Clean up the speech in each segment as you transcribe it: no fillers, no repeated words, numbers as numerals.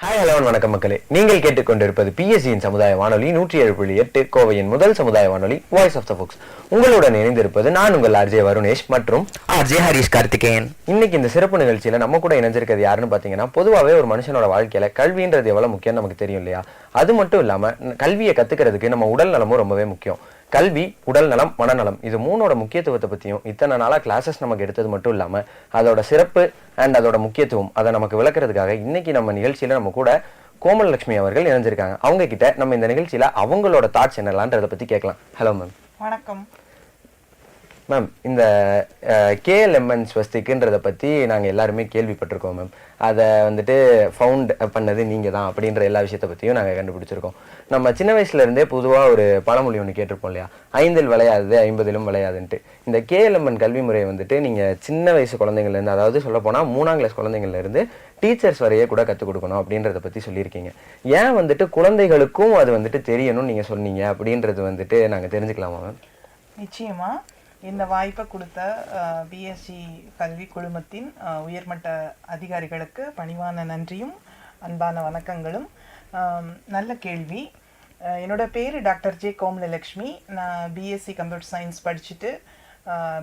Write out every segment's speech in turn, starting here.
Hi hello வணக்கம் மக்களே, நீங்கள் கேட்டுக்கொண்டிருப்பது பிஎஸ்சியின் சமுதாய வானொலி 107.8 கோவையின் முதல் சமுதாய வானொலி வாய்ஸ் ஆஃப் த ஃபோக்ஸ். உங்களுடன் இணைந்திருப்பது நான் உங்கள் ஆர்ஜே வருணேஷ் மற்றும் ஆர்ஜே ஹரிஷ் கார்த்திகேயன். இன்னைக்கு இந்த சிறப்பு நிகழ்ச்சியில நம்ம கூட இணைஞ்சிருக்கிறது யாருன்னு பாத்தீங்கன்னா, பொதுவாகவே ஒரு மனுஷனோட வாழ்க்கையில கல்வின்றது எவ்வளவு முக்கியம் நமக்கு தெரியும் இல்லையா? அது மட்டும் இல்லாம கல்வியை கத்துக்கிறதுக்கு நம்ம உடல் நலமும் ரொம்பவே முக்கியம். கல்வி, உடல் நலம், மனநலம், இது மூணோட முக்கியத்துவத்தை பத்தியும் இத்தனை நாளா கிளாஸஸ் நமக்கு எடுத்தது மட்டும் இல்லாம அதோட சிறப்பு அண்ட் அதோட முக்கியத்துவம் அதை நமக்கு விளக்குறதுக்காக இன்னைக்கு நம்ம நிகழ்ச்சியில நம்ம கூட கோமல் லட்சுமி அவர்கள் இணைஞ்சிருக்காங்க. அவங்க கிட்ட நம்ம இந்த நிகழ்ச்சியில அவங்களோட தாட்ஸ் என்னலான்றதை பத்தி கேட்கலாம். Hello ma'am. வணக்கம் மேம். இந்த கேஎல்எம்என் ஸ்வஸ்திக்குன்றதை பற்றி நாங்கள் எல்லாருமே கேள்விப்பட்டிருக்கோம் மேம். அதை வந்துட்டு ஃபவுண்ட் பண்ணது நீங்கள் தான் அப்படின்ற எல்லா விஷயத்தை பற்றியும் நாங்கள் கண்டுபிடிச்சிருக்கோம். நம்ம சின்ன வயசுலேருந்தே பொதுவாக ஒரு பழமொழி ஒன்று கேட்டிருப்போம் இல்லையா, 5 விளையாது 50 விளையாதுன்ட்டு. இந்த கேஎல்எம்என் கல்வி முறையை வந்துட்டு நீங்கள் சின்ன வயசு குழந்தைங்கள்லேருந்து, அதாவது சொல்லப்போனால் 3ஆம் கிளாஸ் குழந்தைங்கள்லேருந்து டீச்சர்ஸ் வரையே கூட கற்றுக் கொடுக்கணும் அப்படின்றத பற்றி சொல்லியிருக்கீங்க. ஏன் வந்துட்டு குழந்தைகளுக்கும் அது வந்துட்டு தெரியணும்னு நீங்கள் சொன்னீங்க அப்படின்றது வந்துட்டு நாங்கள் தெரிஞ்சுக்கலாமா மேம்? நிச்சயமா இந்த வாய்ப்பை கொடுத்த பிஎஸ்சி கல்வி குழுமத்தின் உயர்மட்ட அதிகாரிகளுக்கு பணிவான நன்றியும் அன்பான வணக்கங்களும். நல்ல கேள்வி. என்னோட பேர் டாக்டர் ஜே கோமலலட்சுமி. நான் பிஎஸ்சி கம்ப்யூட்டர் சயின்ஸ் படிச்சுட்டு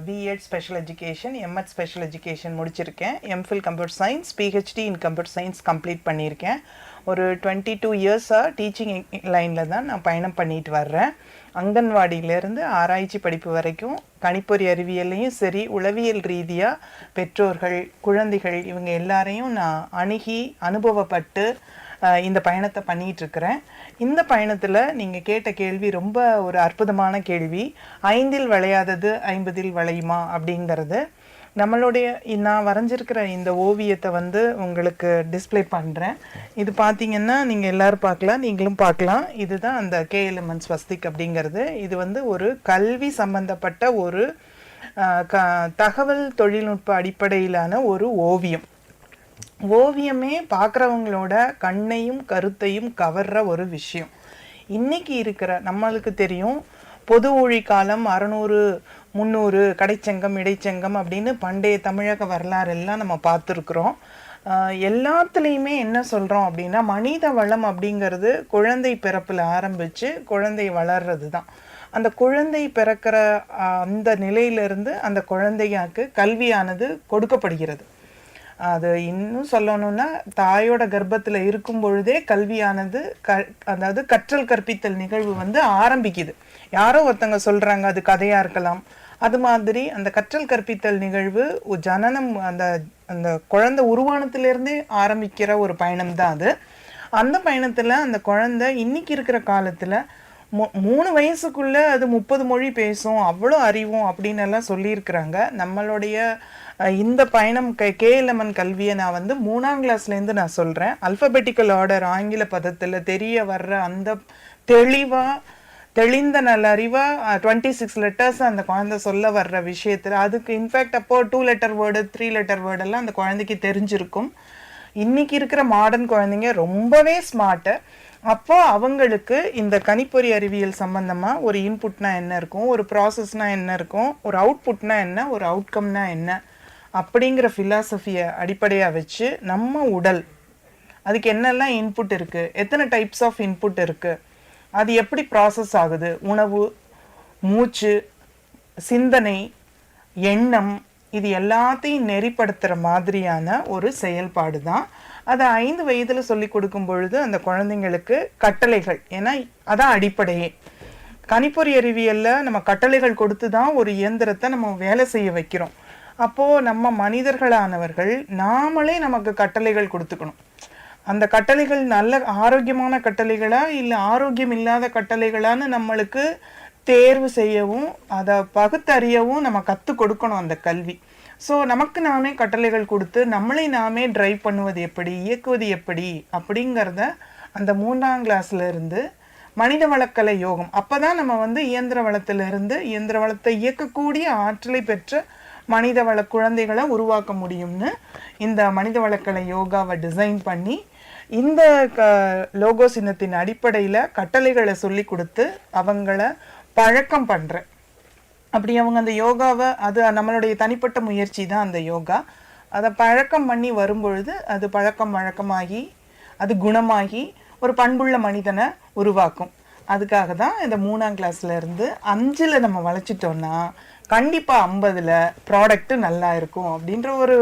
BEd special education, MEd special education முடிச்சிருக்கேன். MPhil computer science, PhD in computer science complete பண்ணியிருக்கேன். ஒரு 22 இயர்ஸாக டீச்சிங் லைனில் தான் நான் பயணம் பண்ணிட்டு வர்றேன். அங்கன்வாடியிலேருந்து ஆராய்ச்சி படிப்பு வரைக்கும் கணிப்பொறி அறிவியல்லையும் சரி, உளவியல் ரீதியாக பெற்றோர்கள், குழந்தைகள் இவங்க எல்லாரையும் நான் அணுகி அனுபவப்பட்டு இந்த பயணத்தை பண்ணிகிட்ருக்கிறேன். இந்த பயணத்தில் நீங்கள் கேட்ட கேள்வி ரொம்ப ஒரு அற்புதமான கேள்வி. 5 விளையாதது 50 விளையுமா அப்படிங்கிறது. நம்மளுடைய நான் வரைஞ்சிருக்கிற இந்த ஓவியத்தை உங்களுக்கு டிஸ்பிளே பண்ணுறேன். இது பார்த்தீங்கன்னா நீங்கள் எல்லோரும் பார்க்கலாம், நீங்களும் பார்க்கலாம். இதுதான் அந்த கேஎல்எம்என் ஸ்வஸ்திக் அப்படிங்கிறது. இது ஒரு கல்வி சம்பந்தப்பட்ட ஒரு தகவல் தொழில்நுட்ப அடிப்படையிலான ஒரு ஓவியம். ஓவியமே பார்க்குறவங்களோட கண்ணையும் கருத்தையும் கவர்ற ஒரு விஷயம். இன்றைக்கி இருக்கிற நம்மளுக்கு தெரியும், பொது ஊழி காலம் 600 300 கடைச்சங்கம் இடைச்சங்கம் அப்படின்னு பண்டைய தமிழக வரலாறு எல்லாம் நம்ம பார்த்துருக்குறோம். எல்லாத்துலேயுமே என்ன சொல்கிறோம் அப்படின்னா, மனித வளம் அப்படிங்கிறது குழந்தை பிறப்பில் ஆரம்பித்து குழந்தை வளர்றது தான். அந்த குழந்தை பிறக்கிற அந்த நிலையிலிருந்து அந்த குழந்தையாக்கு கல்வியானது கொடுக்கப்படுகிறது. அது இன்னும் சொல்லணும்னா, தாயோட கர்ப்பத்தில் இருக்கும் பொழுதே கல்வியானது அதாவது கற்றல் கற்பித்தல் நிகழ்வு ஆரம்பிக்குது. யாரோ ஒருத்தங்க சொல்கிறாங்க, அது கதையாக இருக்கலாம். அது மாதிரி அந்த கற்றல் கற்பித்தல் நிகழ்வு ஜனனம், அந்த அந்த குழந்தை உருவானத்திலேருந்தே ஆரம்பிக்கிற ஒரு பயணம் தான் அது. அந்த பயணத்தில் அந்த குழந்தை இன்னைக்கு இருக்கிற காலத்தில் 3 வயசுக்குள்ளே அது 30 மொழி பேசும், அவ்வளோ அறிவும் அப்படின்னு எல்லாம் சொல்லியிருக்கிறாங்க. நம்மளுடைய இந்த பயணம் கேஎல்எம்என் கல்வியை நான் 3ஆம் கிளாஸ்லேருந்து நான் சொல்கிறேன். அல்ஃபபெட்டிக்கல் ஆர்டர் ஆங்கில பதத்தில் தெரிய வர்ற அந்த தெளிந்த நல்ல அறிவாக 26 லெட்டர்ஸ் அந்த குழந்தை சொல்ல வர்ற விஷயத்தில், அதுக்கு இன்ஃபேக்ட் அப்போது 2 லெட்டர் வேர்டு 3 லெட்டர் வேர்டெல்லாம் அந்த குழந்தைக்கு தெரிஞ்சிருக்கும். இன்றைக்கி இருக்கிற மாடர்ன் குழந்தைங்க ரொம்பவே ஸ்மார்ட்டு. அப்போ அவங்களுக்கு இந்த கணிப்பொறி அறிவியல் சம்பந்தமாக ஒரு இன்புட்னா என்ன இருக்கும், ஒரு ப்ராசஸ்னால் என்ன இருக்கும், ஒரு அவுட்புட்னா என்ன, ஒரு அவுட்கம்னா என்ன அப்படிங்கிற ஃபிலாசபியை அடிப்படையாக வச்சு நம்ம உடல், அதுக்கு என்னெல்லாம் இன்புட் இருக்குது, எத்தனை டைப்ஸ் ஆஃப் இன்புட் இருக்குது, அது எப்படி ப்ராசஸ் ஆகுது, உணவு, மூச்சு, சிந்தனை, எண்ணம், இது எல்லாத்தையும் நெறிப்படுத்துகிற மாதிரியான ஒரு செயல்பாடு தான். அதை 5 வயதில் சொல்லி கொடுக்கும் பொழுது அந்த குழந்தைங்களுக்கு கட்டளைகள், ஏன்னா அதான் அடிப்படையே. கணிப்பொறி அறிவியலில் நம்ம கட்டளைகள் கொடுத்து தான் ஒரு இயந்திரத்தை நம்ம வேலை செய்ய வைக்கிறோம். அப்போது நம்ம மனிதர்களானவர்கள் நாமளே நமக்கு கட்டளைகள் கொடுத்துக்கணும். அந்த கட்டளைகள் நல்ல ஆரோக்கியமான கட்டளைகளா இல்லை ஆரோக்கியம் இல்லாத கட்டளைகளான்னு நம்மளுக்கு தேர்வு செய்யவும் அதை பகுத்தறியவும் நம்ம கற்றுக் கொடுக்கணும் அந்த கல்வி. ஸோ நமக்கு நாமே கட்டளைகள் கொடுத்து நம்மளை நாமே ட்ரைவ் பண்ணுவது எப்படி, இயக்குவது எப்படி அப்படிங்கிறத அந்த 3ஆம் கிளாஸ்லேருந்து மனித வளக்கலை யோகம், அப்போ தான் நம்ம இயந்திர வளத்திலிருந்து இயந்திர வளத்தை இயக்கக்கூடிய ஆற்றலை பெற்ற மனித வள குழந்தைகளை உருவாக்க முடியும்னு இந்த மனித வளக்கலை யோகாவை டிசைன் பண்ணி இந்த லோகோ சின்னத்தின் அடிப்படையில் கட்டளைகளை சொல்லி கொடுத்து அவங்கள பழக்கம் பண்ணுறேன். அப்படி அவங்க அந்த யோகாவை, அது நம்மளுடைய தனிப்பட்ட முயற்சி தான் அந்த யோகா. அதை பழக்கம் பண்ணி வரும்பொழுது அது பழக்கம் வழக்கமாகி அது குணமாகி ஒரு பண்புள்ள மனிதனை உருவாக்கும். அதுக்காக தான் இந்த 3ஆம் கிளாஸ்ல இருந்து 5ல் நம்ம வளைச்சிட்டோம்னா கண்டிப்பாக 50ல் ப்ராடக்ட் நல்லா இருக்கும் அப்படின்ற ஒரு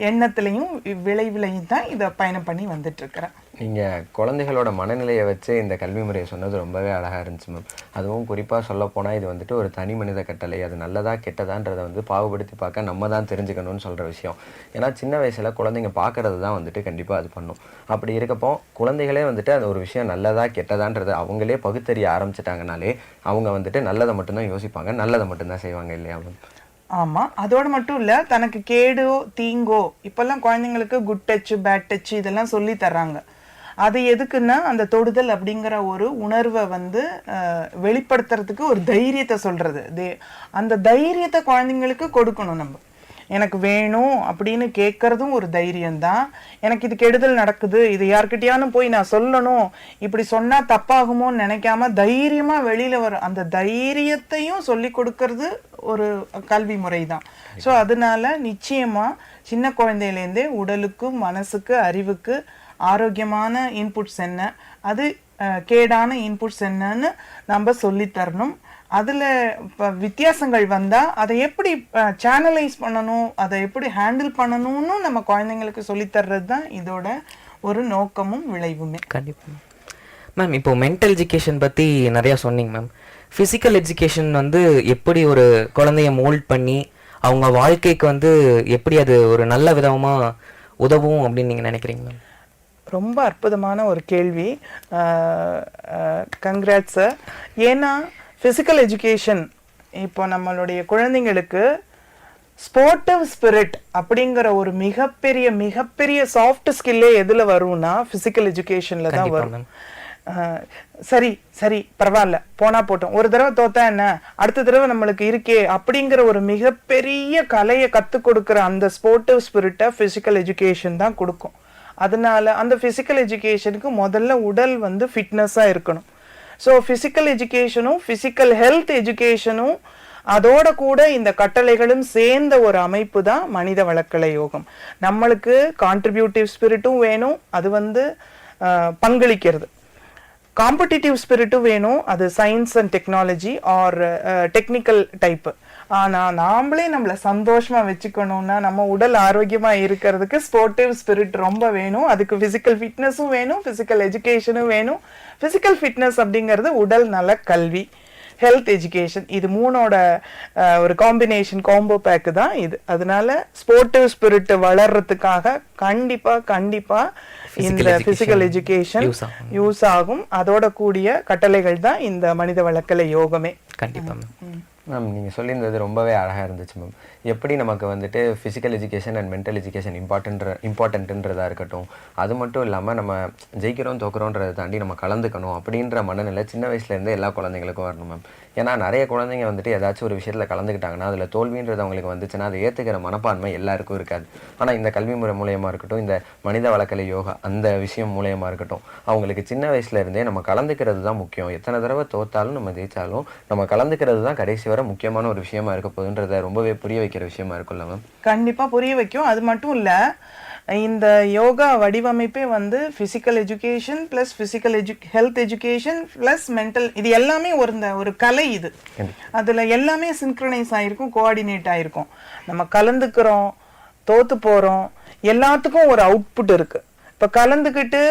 எண்ணத்துலையும் விளைவிலையும் தான் இதை பயணம் பண்ணி வந்துட்டு இருக்கிறேன். நீங்கள் குழந்தைகளோட மனநிலையை வச்சு இந்த கல்வி முறையை சொன்னது ரொம்பவே அழகாக இருந்துச்சு மேம். அதுவும் குறிப்பாக சொல்லப்போனால் இது வந்துட்டு ஒரு தனி மனித கட்டளை, அது நல்லதா கெட்டதான்றதை வந்து பாகுபடுத்தி பார்க்க நம்ம தான் தெரிஞ்சுக்கணும்னு சொல்கிற விஷயம். ஏன்னா சின்ன வயசில் குழந்தைங்க பார்க்கறது தான் வந்துட்டு கண்டிப்பாக அது பண்ணும். அப்படி இருக்கப்போ குழந்தைகளே வந்துட்டு அது ஒரு விஷயம் நல்லதா கெட்டதான்றதை அவங்களே பகுத்தறிய ஆரம்பிச்சிட்டாங்கனாலே அவங்க வந்துட்டு நல்லதை மட்டும்தான் யோசிப்பாங்க, நல்லதை மட்டும்தான் செய்வாங்க இல்லையா மேம்? ஆமாம், அதோடு மட்டும் இல்லை, தனக்கு கேடோ தீங்கோ இப்போல்லாம் குழந்தைங்களுக்கு குட் டச்சு பேட் டச்சு இதெல்லாம் சொல்லி தர்றாங்க. அது எதுக்குன்னா அந்த தொடுதல் அப்படிங்கிற ஒரு உணர்வை வந்து வெளிப்படுத்துறதுக்கு ஒரு தைரியத்தை சொல்கிறது. அந்த தைரியத்தை குழந்தைங்களுக்கு கொடுக்கணும். நம்ம எனக்கு வேணும் அப்படின்னு கேட்கறதும் ஒரு தைரியம்தான். எனக்கு இது கெடுதல் நடக்குது, இது யார்கிட்டயானு போய் நான் சொல்லணும், இப்படி சொன்னால் தப்பாகுமோன்னு நினைக்காம தைரியமாக வெளியில் வரும் அந்த தைரியத்தையும் சொல்லி கொடுக்கறது ஒரு கல்வி முறை தான். ஸோ அதனால நிச்சயமாக சின்ன குழந்தையிலேருந்தே உடலுக்கு மனசுக்கு அறிவுக்கு ஆரோக்கியமான இன்புட்ஸ் என்ன, அது கேடான இன்புட்ஸ் என்னன்னு நம்ம சொல்லித்தரணும். அதில் இப்போ வித்தியாசங்கள் வந்தால் அதை எப்படி சேனலைஸ் பண்ணணும், அதை எப்படி ஹேண்டில் பண்ணணும்னு நம்ம குழந்தைங்களுக்கு சொல்லித்தர்றது தான் இதோட ஒரு நோக்கமும் விளைவுமே. கண்டிப்பாக மேம். இப்போ மென்டல் எஜுகேஷன் பற்றி நிறையா சொன்னீங்க மேம். ஃபிசிக்கல் எஜுகேஷன் வந்து எப்படி ஒரு குழந்தைய மோல்ட் பண்ணி அவங்க வாழ்க்கைக்கு வந்து எப்படி அது ஒரு நல்ல விதமாக உதவும் அப்படின்னு நீங்கள் நினைக்கிறீங்க மேம்? ரொம்ப அற்புதமான ஒரு கேள்வி. Congrats sir. ஏன்னா ஃபிசிக்கல் எஜுகேஷன் இப்போ நம்மளுடைய குழந்தைங்களுக்கு ஸ்போர்ட்டிவ் ஸ்பிரிட் அப்படிங்கிற ஒரு மிகப்பெரிய சாஃப்ட் ஸ்கில்லே எதில் வரும்னா ஃபிசிக்கல் எஜுகேஷனில் தான் வரும். சரி சரி பரவாயில்ல போனா போட்டோம், ஒரு தடவை தோத்தா என்ன, அடுத்த தடவை நம்மளுக்கு இருக்கே அப்படிங்கிற ஒரு மிகப்பெரிய கலையை கற்றுக் கொடுக்குற அந்த ஸ்போர்ட்டிவ் ஸ்பிரிட்டை ஃபிசிக்கல் எஜுகேஷன் தான் கொடுக்கும். அதனால அந்த ஃபிசிக்கல் எஜுகேஷனுக்கு முதல்ல உடல் வந்து ஃபிட்னஸாக இருக்கணும். ஸோ ஃபிசிக்கல் எஜுகேஷனும் ஃபிசிக்கல் ஹெல்த் எஜுகேஷனும் அதோட கூட இந்த கட்டளைகளும் சேர்ந்த ஒரு அமைப்பு தான் மனித வளக்கலை யோகம். நம்மளுக்கு கான்ட்ரிபியூட்டிவ் ஸ்பிரிட்டும் வேணும், அது வந்து பங்களிக்கிறது. காம்படிட்டிவ் ஸ்பிரிட்டும் வேணும், அது science and technology R technical type. ஆனால் நாமளே நம்மளை சந்தோஷமாக வச்சுக்கணும்னா நம்ம உடல் ஆரோக்கியமாக இருக்கிறதுக்கு ஸ்போர்ட்டிவ் ஸ்பிரிட் ரொம்ப வேணும். அதுக்கு ஃபிசிக்கல் ஃபிட்னஸும் வேணும், ஃபிசிக்கல் எஜுகேஷனும் வேணும். ஃபிசிக்கல் ஃபிட்னஸ் அப்படிங்கிறது உடல் நல கல்வி, ஹெல்த் எஜுகேஷன், இது மூணோட ஒரு காம்பினேஷன் காம்போ பேக்கு தான் இது. அதனால ஸ்போர்ட்டிவ் ஸ்பிரிட் வளர்றதுக்காக கண்டிப்பாக இந்த ஃபிசிக்கல் எஜுகேஷன் யூஸ் ஆகும். அதோட கூடிய கட்டளைகள் தான் இந்த மனித வளக்கலை யோகமே. கண்டிப்பாக மேம் நீங்கள் சொல்லியிருந்தது ரொம்பவே அழகாக இருந்துச்சு மேம். எப்படி நமக்கு வந்துட்டு physical education and mental education இம்பார்ட்டண்ட்டுன்றதா இருக்கட்டும், அது மட்டும் இல்லாமல் நம்ம ஜெயிக்கிறோம் தோக்குறோன்றதை தாண்டி நம்ம கலந்துக்கணும் அப்படின்ற மனநிலை சின்ன வயசுலேருந்தே எல்லா குழந்தைங்களுக்கும் வரணும் மேம். ஏன்னா நிறைய குழந்தைங்க வந்துட்டு ஏதாச்சும் ஒரு விஷயத்தில் கலந்துக்கிட்டாங்கன்னா அதில் தோல்வின்றது அவங்களுக்கு வந்துச்சுன்னா அதை ஏற்றுக்கிற மனப்பான்மை எல்லாருக்கும் இருக்காது. ஆனால் இந்த கல்வி முறை மூலயமா இருக்கட்டும், இந்த மனித வளக்கலை யோகா அந்த விஷயம் மூலயமா இருக்கட்டும், அவங்களுக்கு சின்ன வயசுலேருந்தே நம்ம கலந்துக்கிறது தான் முக்கியம். எத்தனை தடவை தோத்தாலும் நம்ம ஜெயிச்சாலும் நம்ம கலந்துக்கிறது தான் கடைசி வரை முக்கியமான ஒரு விஷயமா இருக்க போகுதுன்றதை ரொம்பவே புரிய வைக்கிற விஷயமா இருக்குல்ல மேம்? கண்டிப்பாக புரிய வைக்கும். அது மட்டும் இல்லை, இந்த யோகா வடிவமைப்பே வந்து physical education plus health education plus mental, இது எல்லாமே ஒரு கலை. இது அதில் எல்லாமே சின்க்ரனைஸ் ஆகிருக்கும், கோஆர்டினேட் ஆகிருக்கும். நம்ம கலந்துக்கிறோம், தோற்று போகிறோம், எல்லாத்துக்கும் ஒரு அவுட்புட் இருக்குது. இப்போ கலந்துக்கிட்டு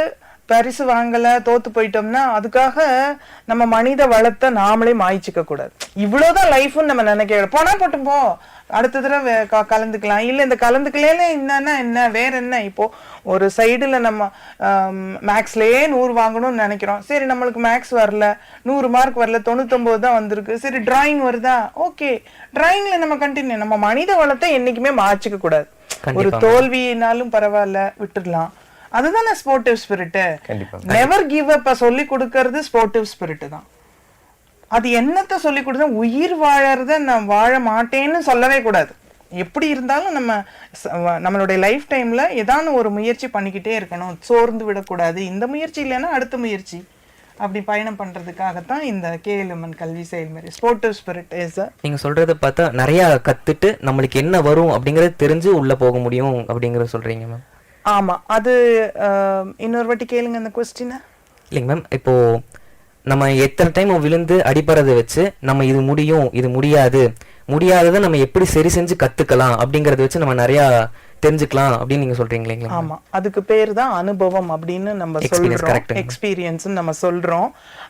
பரிசு வாங்கலை, தோற்று போயிட்டோம்னா அதுக்காக நம்ம மனித வளத்தை நாமளே மாய்ச்சிக்க கூடாது. இவ்வளோதான் லைஃப்னு நம்ம நினைக்க, போனால் போட்டும் போ, அடுத்த தடவை கலந்துக்கலாம், இல்லை இந்த கலந்துக்கல என்னன்னா என்ன வேற என்ன. இப்போ ஒரு சைடில் நம்ம மேக்ஸ்லேயே 100 வாங்கணும்னு நினைக்கிறோம். சரி நம்மளுக்கு மேக்ஸ் வரல, 100 மார்க் வரல, 99 தான் வந்திருக்கு. சரி டிராயிங் வருதா, ஓகே டிராயிங்ல நம்ம கண்டினியூ. நம்ம மனித வளத்தை என்னைக்குமே மாய்ச்சிக்க கூடாது. ஒரு தோல்வினாலும் பரவாயில்ல விட்டுடலாம். அதுதானே sportive spirit. Never give up சொல்லி கொடுக்கறது ஸ்போர்ட்டிவ் ஸ்பிரிட் தான். அது என்னத்தை சொல்லி கொடுத்தா, உயிர் வாழறத நான் வாழ மாட்டேன்னு சொல்லவே கூடாது. எப்படி இருந்தாலும் நம்மளுடைய லைஃப் டைம்ல ஏதான ஒரு முயற்சி பண்ணிக்கிட்டே இருக்கணும், சோர்ந்து விடக்கூடாது. இந்த முயற்சி இல்லைன்னா அடுத்த முயற்சி, அப்படி பயணம் பண்றதுக்காகத்தான் இந்த KLMN கல்வி செயல்முறை. ஸ்போர்ட்டிவ் ஸ்பிரிட் இஸ் நீங்க சொல்றத பார்த்தா நிறைய கத்துட்டு நம்மளுக்கு என்ன வரும் அப்படிங்கறது தெரிஞ்சு உள்ள போக முடியும் அப்படிங்கறத சொல்றீங்க மேம்? ஆமா, அது இன்னொரு வாட்டி கேளுங்க அந்த கொஸ்டினை. இல்லைங்க மேம், இப்போ நம்ம எத்தனை டைம் விழுந்து அடிபடுறதை வச்சு நம்ம இது முடியும் இது முடியாது முடியாததை நம்ம எப்படி சரி செஞ்சு கத்துக்கலாம் அப்படிங்கறத வச்சு நம்ம நிறைய தெரிஞ்சுக்கலாம் அப்படின்னு நீங்க சொல்றீங்க இல்லைங்களா? ஆமா, அதுக்கு பேர் தான் அனுபவம் அப்படின்னு நம்ம சொல்றோம், எக்ஸ்பீரியன்ஸ் நம்ம சொல்றோம்.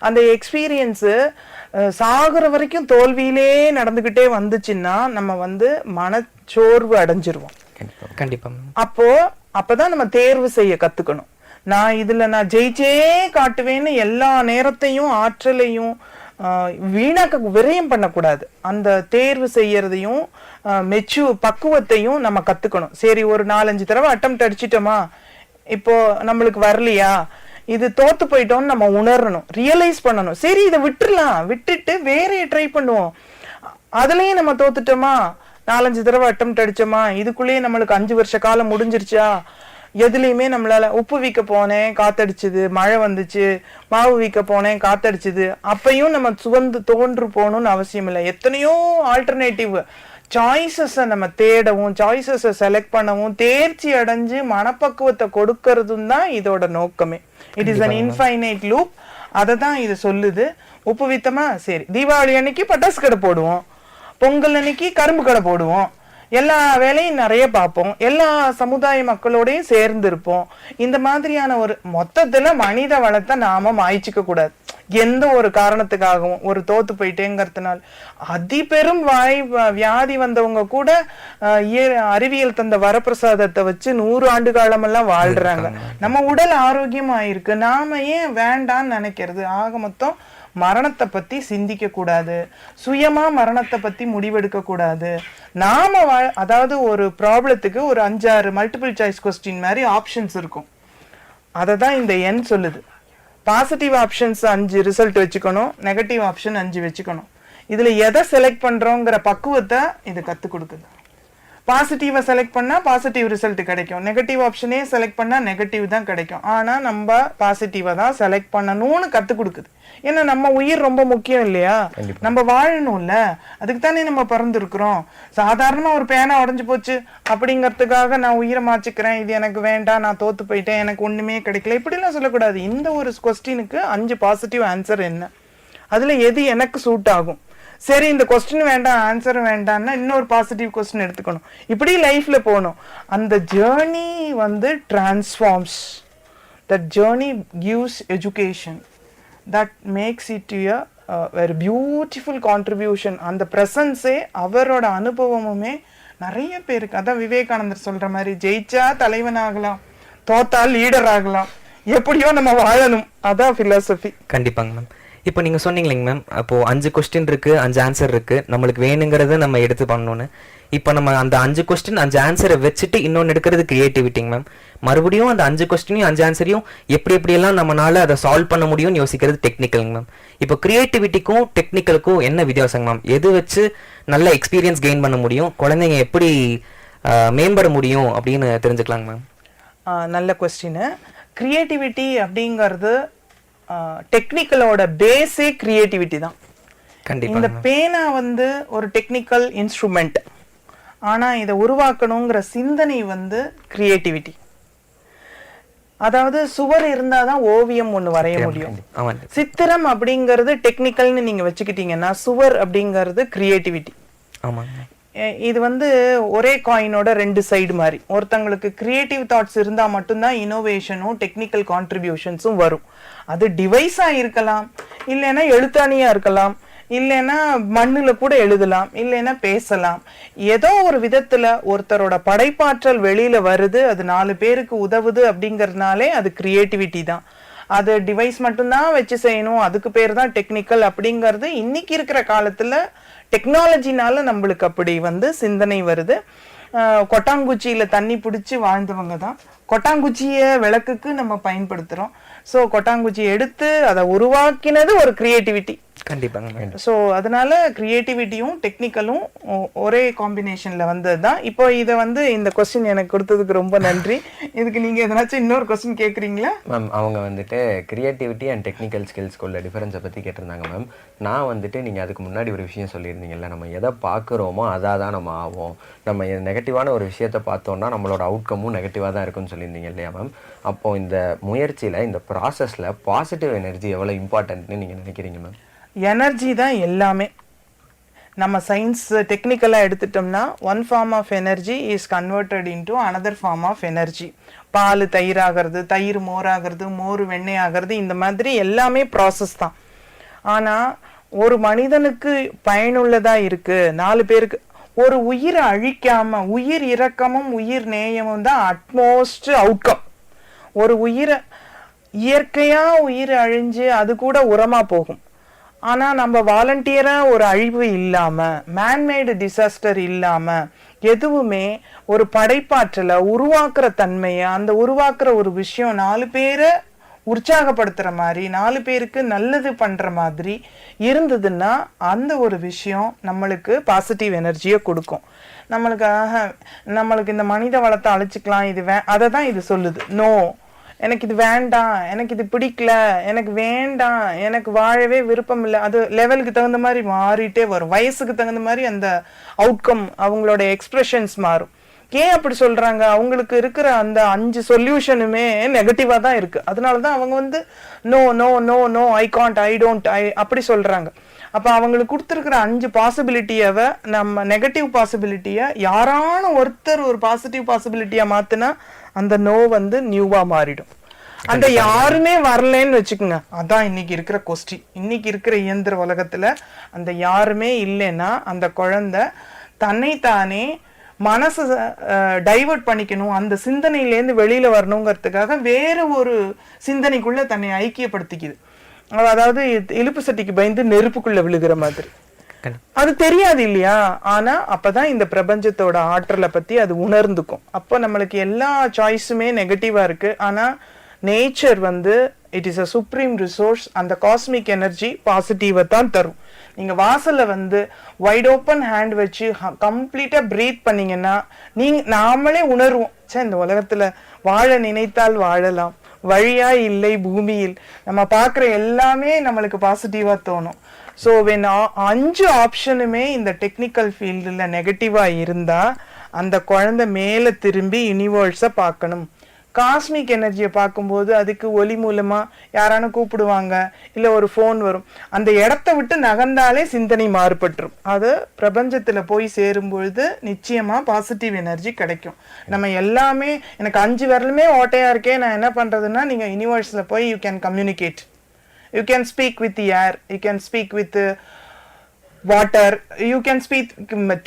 அந்த எக்ஸ்பீரியன்ஸ் சாகுற வரைக்கும் தோல்வியிலே நடந்துகிட்டே வந்துச்சுன்னா நம்ம வந்து மனச்சோர்வு அடைஞ்சிருவோம். கண்டிப்பா. அப்பதான் நம்ம தேர்வு செய்ய கத்துக்கணும். நான் ஜெயிச்சே காட்டுவேன்னு எல்லா நேரத்தையும் ஆற்றலையும் வீணாக்க விரயம் பண்ணக்கூடாது. அந்த தேர்வு செய்யறதையும் பக்குவத்தையும் நம்ம கத்துக்கணும். சரி, ஒரு 4-5 தடவை அட்டெம்ப்ட் அடிச்சிட்டோமா, இப்போ நம்மளுக்கு வரலையா, இது தோத்து போயிட்டோம்னு நம்ம உணரணும், ரியலைஸ் பண்ணணும். சரி, இதை விட்டுட்டு வேற ட்ரை பண்ணுவோம். அதுலயும் நம்ம தோத்துட்டோமா, 4-5 தடவை அட்டெம்ப்ட் அடிச்சோமா, இதுக்குள்ளேயே நம்மளுக்கு 5 வருஷ காலம் முடிஞ்சிருச்சா, எதுலையுமே நம்மளால உப்பு வீக்க போனேன் காத்தடிச்சுது, மழை வந்துச்சு, மாவு வீக்க போனேன் காத்தடிச்சுது, அப்பையும் நம்ம தோன்று போகணும்னு அவசியம் இல்லை. எத்தனையோ ஆல்டர்னேட்டிவ் சாய்ஸஸை நம்ம தேடவும், சாய்ஸஸை செலக்ட் பண்ணவும், தேர்ச்சி அடைஞ்சு மனப்பக்குவத்தை கொடுக்கறதும் தான் இதோட நோக்கமே. It is an infinite loop. அதை தான் இது சொல்லுது. உப்பு வீத்தமா, சரி, தீபாவளி அன்னைக்கு பட்டாசு கடை போடுவோம், பொங்கல் அன்னைக்கு கரும்பு கடை போடுவோம், எல்லா வேலையும் நிறைய பார்ப்போம், எல்லா சமுதாய மக்களோடையும் சேர்ந்து இருப்போம். இந்த மாதிரியான ஒரு மொத்தத்துல மனித வளத்தை நாம மாய்ச்சிக்க கூடாது. எந்த ஒரு காரணத்துக்காகவும் ஒரு தோத்து போயிட்டேங்கிறதுனால அதிபெரும் வியாதி வந்தவங்க கூட அறிவியல் தந்த வரப்பிரசாதத்தை வச்சு 100 ஆண்டு காலமெல்லாம் வாழ்றாங்க. நம்ம உடல் ஆரோக்கியமா இருக்கு, நாம ஏன் வேண்டான்னு நினைக்கிறது? ஆக மொத்தம் மரணத்தை பத்தி சிந்திக்க கூடாது, சுயமா மரணத்தை பத்தி முடிவெடுக்க கூடாது. நாம அதாவது ஒரு ப்ராப்ளத்துக்கு ஒரு 5-6 மல்டிபிள் சாய்ஸ் கொஸ்டின் மாதிரி ஆப்ஷன்ஸ் இருக்கும். அதை தான் இந்த எண் சொல்லுது. பாசிட்டிவ் ஆப்ஷன்ஸ் 5 ரிசல்ட் வச்சுக்கணும், நெகட்டிவ் ஆப்ஷன் 5 வச்சுக்கணும். இதுல எதை செலக்ட் பண்றோங்கிற பக்குவத்தை இது கத்து கொடுக்குது. பாசிட்டிவை செலக்ட் பண்ணா பாசிட்டிவ் ரிசல்ட் கிடைக்கும், நெகட்டிவ் ஆப்ஷனே செலக்ட் பண்ணா நெகட்டிவ் தான் கிடைக்கும். ஆனா நம்ம பாசிட்டிவை தான் செலக்ட் பண்ணணும்னு கத்து கொடுக்குது. ஏன்னா நம்ம உயிர் ரொம்ப முக்கியம் இல்லையா, நம்ம வாழணும்ல, அதுக்கு தானே நம்ம பிறந்திருக்கிறோம். சாதாரணமா ஒரு பேனா உடஞ்சு போச்சு அப்படிங்கறதுக்காக நான் உயிரை மாச்சிக்கிறேன், இது எனக்கு வேண்டாம், நான் தோத்து போயிட்டேன், எனக்கு ஒண்ணுமே கிடைக்கல, இப்படிலாம் சொல்லக்கூடாது. இந்த ஒரு கொஸ்டினுக்கு 5 பாசிட்டிவ் ஆன்சர் என்ன, அதுல எது எனக்கு சூட் ஆகும், சரி இந்த கொஸ்டின் வேண்டாம் ஆன்சர் வேண்டாம்னா இன்னொரு பாசிட்டிவ் கொஸ்டின் எடுத்துக்கணும். இப்படி லைஃப்ல போகணும். அந்த ஜேர்னி வந்து transforms, that journey gives education, that makes it a very beautiful contribution. அந்த ப்ரெசன்ஸே, அவரோட அனுபவமுமே நிறைய பேருக்கு, அதான் விவேகானந்தர் சொல்ற மாதிரி, ஜெயிச்சா தலைவன் ஆகலாம், தோத்தா லீடர் ஆகலாம், எப்படியோ நம்ம வாழணும், அதான் பிலாசபி. கண்டிப்பாங்க மேம். இப்போ நீங்கள் சொன்னீங்களேங்க மேம், அப்போது 5 கொஸ்டின் இருக்குது, 5 ஆன்சர் இருக்குது, நம்மளுக்கு வேணுங்கிறத நம்ம எடுத்து பண்ணணுன்னு. இப்போ நம்ம அந்த 5 கொஸ்டின் 5 ஆன்சரை வச்சுட்டு இன்னொன்று எடுக்கிறது கிரியேட்டிவிட்டிங்க மேம். மறுபடியும் அந்த 5 கொஸ்டினையும் 5 ஆன்சரையும் எப்படியெல்லாம் நம்மளால அதை சால்வ் பண்ண முடியும்னு யோசிக்கிறது டெக்னிக்கலுங்க மேம். இப்போ கிரியேட்டிவிட்டிக்கும் டெக்னிக்கலுக்கும் என்ன வித்தியாசங்க மேம்? எது வச்சு நல்ல எக்ஸ்பீரியன்ஸ் கெயின் பண்ண முடியும், குழந்தைங்க எப்படி மேம்பட முடியும் அப்படின்னு தெரிஞ்சுக்கலாங்க மேம். நல்ல கொஸ்டின். கிரியேட்டிவிட்டி அப்படிங்கிறது டெக்னிக்கலோட பேஸே கிரியேட்டிவிட்டி தான். இந்த பேனா வந்து ஒரு டெக்னிக்கல் இன்ஸ்ட்ருமெண்ட், ஆனா இதை உருவாக்கணுங்கிற சிந்தனை வந்து கிரியேட்டிவிட்டி. அதாவது சுவர் இருந்தாதான் ஓவியம் ஒண்ணு வரைய முடியும். சித்திரம் அப்படிங்கிறது டெக்னிக்கல்னு நீங்க வச்சுக்கிட்டீங்கன்னா, சுவர் அப்படிங்கிறது கிரியேட்டிவிட்டி. இது வந்து ஒரே காயினோட 2 சைடு மாதிரி. ஒருத்தங்களுக்கு கிரியேட்டிவ் தாட்ஸ் இருந்தா மட்டும்தான் இனோவேஷனும் டெக்னிக்கல் கான்ட்ரிபியூஷன்ஸும் வரும். அது டிவைஸா இருக்கலாம், இல்லைன்னா எழுத்தாணியா இருக்கலாம், இல்லைன்னா மண்ணுல கூட எழுதலாம், இல்லைன்னா பேசலாம். ஏதோ ஒரு விதத்துல ஒருத்தரோட படைப்பாற்றல் வெளியில வருது, அது 4 பேருக்கு உதவுது அப்படிங்கறதுனாலே அது கிரியேட்டிவிட்டி தான். அது டிவைஸ் மட்டும்தான் வச்சு செய்யணும், அதுக்கு பேர் தான் டெக்னிக்கல் அப்படிங்கிறது இன்னைக்கு இருக்கிற காலத்துல டெக்னாலஜினால நம்மளுக்கு அப்படி வந்து சிந்தனை வருது. கொட்டாங்குச்சியில தண்ணி பிடிச்சி வாழ்ந்தவங்க தான் கொட்டாங்குச்சிய விளக்குக்கு நம்ம பயன்படுத்துறோம். ஸோ கொட்டாங்குச்சியை எடுத்து அதை உருவாக்கினது ஒரு கிரியேட்டிவிட்டி. கண்டிப்பாங்க. ஸோ அதனால கிரியேட்டிவிட்டியும் டெக்னிக்கலும் ஒரே காம்பினேஷன்ல வந்தது தான். இப்போ இதை வந்து இந்த கொஸ்டின் எனக்கு கொடுத்ததுக்கு ரொம்ப நன்றி. இதுக்கு நீங்க எதனாச்சும் இன்னொரு கொஸ்டின் கேட்குறீங்களா மேம்? அவங்க வந்துட்டு கிரியேட்டிவிட்டி அண்ட் டெக்னிக்கல் ஸ்கில்ஸ்க்குள்ள டிஃபரன்ஸை பற்றி கேட்டிருந்தாங்க மேம். நான் வந்துட்டு நீங்கள் அதுக்கு முன்னாடி ஒரு விஷயம் சொல்லியிருந்தீங்கல்ல, நம்ம எதை பார்க்குறோமோ அதாக தான் நம்ம ஆகும், நம்ம நெகட்டிவான ஒரு விஷயத்தை பார்த்தோம்னா நம்மளோட அவுட்கமும் நெகட்டிவாக தான் இருக்குன்னு சொல்லி சொல்லியிருந்தீங்க இல்லையா மேம்? அப்போ இந்த முயற்சியில், இந்த ப்ராசஸில் பாசிட்டிவ் எனர்ஜி எவ்வளோ இம்பார்ட்டன்ட்னு நீங்கள் நினைக்கிறீங்க மேம்? எனர்ஜி தான் எல்லாமே. நம்ம சயின்ஸ் டெக்னிக்கலாக எடுத்துட்டோம்னா one form of energy is converted into another form of energy. பால் தயிர் ஆகிறது, தயிர் மோர் ஆகிறது, மோர் வெண்ணெய் ஆகிறது, இந்த மாதிரி எல்லாமே ப்ராசஸ் தான். ஆனால் ஒரு மனிதனுக்கு பயனுள்ளதாக இருக்குது, 4 பேருக்கு. ஒரு உயிரை அழிக்காம, உயிர் இரக்கமும் உயிர் நேயமும் தான் அட்மோஸ்ட் அவுட்கம். ஒரு உயிரை இயற்கையாக உயிர் அழிஞ்சு அது கூட உரமாக போகும். ஆனால் நம்ம வாலண்டியராக ஒரு அழிவு இல்லாமல், மேன்மேடு டிசாஸ்டர் இல்லாமல், எதுவுமே ஒரு படைப்பாற்றலை உருவாக்குற தன்மையை, அந்த உருவாக்குற ஒரு விஷயம் 4 பேரை உற்சாகப்படுத்துகிற மாதிரி, 4 பேருக்கு நல்லது பண்ணுற மாதிரி இருந்ததுன்னா அந்த ஒரு விஷயம் நம்மளுக்கு பாசிட்டிவ் எனர்ஜியை கொடுக்கும். நம்மளுக்கு இந்த மனித வளத்தை அழைச்சிக்கலாம், இது அதை தான் இது சொல்லுது. நோ, எனக்கு இது வேண்டாம், எனக்கு இது பிடிக்கல, எனக்கு வேண்டாம், எனக்கு வாழவே விருப்பம் இல்லை. அது லெவலுக்கு தகுந்த மாதிரி மாறிட்டே வரும். வயசுக்கு தகுந்த மாதிரி அந்த அவுட்கம், அவங்களோட எக்ஸ்பிரஷன்ஸ் மாறும். ஏன் அப்படி சொல்றாங்க? அவங்களுக்கு இருக்கிற அந்த 5 சொல்யூஷனுமே நெகட்டிவா தான் இருக்கு. அதனாலதான் அவங்க no no no no, I can't, I don't, அப்படி சொல்றாங்க. அப்ப அவங்களுக்கு கொடுத்துருக்கிற 5 பாசிபிலிட்டியவை நம்ம நெகட்டிவ் பாசிபிலிட்டியை யாரான ஒருத்தர் ஒரு பாசிட்டிவ் பாசிபிலிட்டியா மாத்தினா அந்த நோ நியூவா மாறிடும். அந்த யாருமே வரலன்னு வச்சுக்கோங்க, அதான் இன்னைக்கு இருக்கிற கொஸ்டின். இன்னைக்கு இருக்கிற இயந்திர உலகத்துல அந்த யாருமே இல்லைன்னா அந்த குழந்தை தன்னைத்தானே மனசை டைவர்ட் பண்ணிக்கணும், அந்த சிந்தனையிலேருந்து வெளியில வரணுங்கிறதுக்காக வேற ஒரு சிந்தனைக்குள்ள தன்னை ஐக்கியப்படுத்திக்குது. அதாவது இழுப்பு சட்டிக்கு பயந்து நெருப்புக்குள்ள விழுகிற மாதிரி. அது தெரியாது இல்லையா? ஆனா அப்பதான் இந்த பிரபஞ்சத்தோட ஆற்றலை பத்தி அது உணர்ந்துக்கும். அப்போ நம்மளுக்கு எல்லா சாய்ஸுமே நெகட்டிவா இருக்கு. ஆனா nature it is a supreme resource. அந்த காஸ்மிக் எனர்ஜி பாசிட்டிவை தான் தரும். நீங்க வாசல்ல வைட் ஓப்பன் ஹேண்ட் வச்சு கம்ப்ளீட்டா பிரீத் பண்ணீங்கன்னா நாமளே உணர்வோம், இந்த உலகத்துல வாழ நினைத்தால் வாழலாம், வழியா இல்லை பூமியில். நம்ம பார்க்குற எல்லாமே நம்மளுக்கு பாசிட்டிவா தோணும். ஸோ வென் 5 ஆப்ஷனுமே இந்த டெக்னிக்கல் ஃபீல்டில் நெகட்டிவாக இருந்தால் அந்த குழந்தை மேலே திரும்பி யூனிவர்ஸை பார்க்கணும். காஸ்மிக் எனர்ஜியை பார்க்கும்போது அதுக்கு ஒலி மூலமாக யாரானு கூப்பிடுவாங்க, இல்லை ஒரு ஃபோன் வரும். அந்த இடத்த விட்டு நகர்ந்தாலே சிந்தனை மாறுபட்டுரும். அது பிரபஞ்சத்தில் போய் சேரும்பொழுது நிச்சயமாக பாசிட்டிவ் எனர்ஜி கிடைக்கும். நம்ம எல்லாமே எனக்கு 5 விரலுமே ஓட்டையாக இருக்கே, நான் என்ன பண்ணுறதுன்னா, நீங்கள் யூனிவர்ஸில் போய் you can communicate. You can speak with the air, you can speak with water, you can speak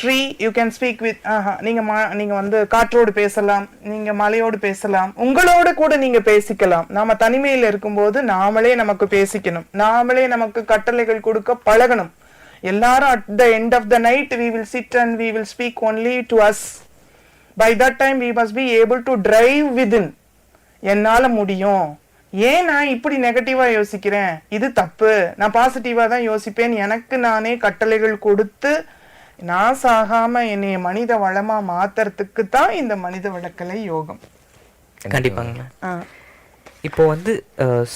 tree, you can speak with நீங்க காற்றோடு பேசலாம், நீங்க மலையோடு பேசலாம், உங்களோட கூட நீங்க பேசிக்கலாம். நாம தனிமையில் இருக்கும்போது நாமளே நமக்கு பேசிக்கணும், நாமளே நமக்கு கட்டளைகள் கொடுக்க பழகணும். எல்லாரும் at the end of the night we will sit and we will speak only to us. By that time we must be able to drive within. என்னால முடியும், ஏன் நான் இப்படி நெகட்டிவா யோசிக்கிறேன், இது தப்பு, நான் பாசிட்டிவா தான் யோசிப்பேன், எனக்கு நானே கட்டளைகள் கொடுத்து நான் சாகாம என்னைய மனித வளமா மாத்துறதுக்கு தான் இந்த மனித வளக்கலை யோகம். கண்டிப்பாங்க. இப்போ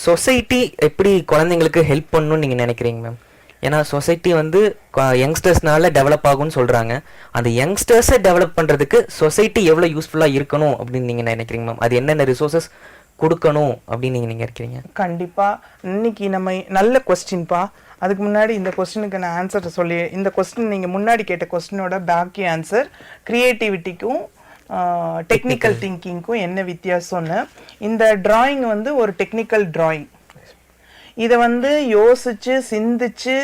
சொசைட்டி எப்படி குழந்தைங்களுக்கு ஹெல்ப் பண்ணணும்னு நீங்க நினைக்கிறீங்க மேம்? ஏன்னா சொசைட்டி யங்ஸ்டர்ஸ்னால டெவலப் ஆகும்னு சொல்றாங்க. அந்த யங்ஸ்டர்ஸை டெவலப் பண்றதுக்கு சொசைட்டி எவ்வளவு யூஸ்ஃபுல்லா இருக்கணும் அப்படின்னு நீங்க நினைக்கிறீங்க மேம்? அது என்னென்ன ரிசோர்சஸ் கொடுக்கணும் அப்படின்னு நீங்க இருக்கீங்க? கண்டிப்பா இன்னைக்கு நம்ம நல்ல கொஸ்டின்பா. அதுக்கு முன்னாடி இந்த கொஸ்டினுக்கு நான் ஆன்சர் சொல்லி, இந்த கொஸ்டின் நீங்க முன்னாடி கேட்ட கொஸ்டினோட பேக்கி ஆன்சர், கிரியேட்டிவிட்டிக்கும் டெக்னிக்கல் திங்கிங்க்கும் என்ன வித்தியாசம்னு. இந்த டிராயிங் ஒரு டெக்னிக்கல் டிராயிங். இதை யோசிச்சு சிந்திச்சு,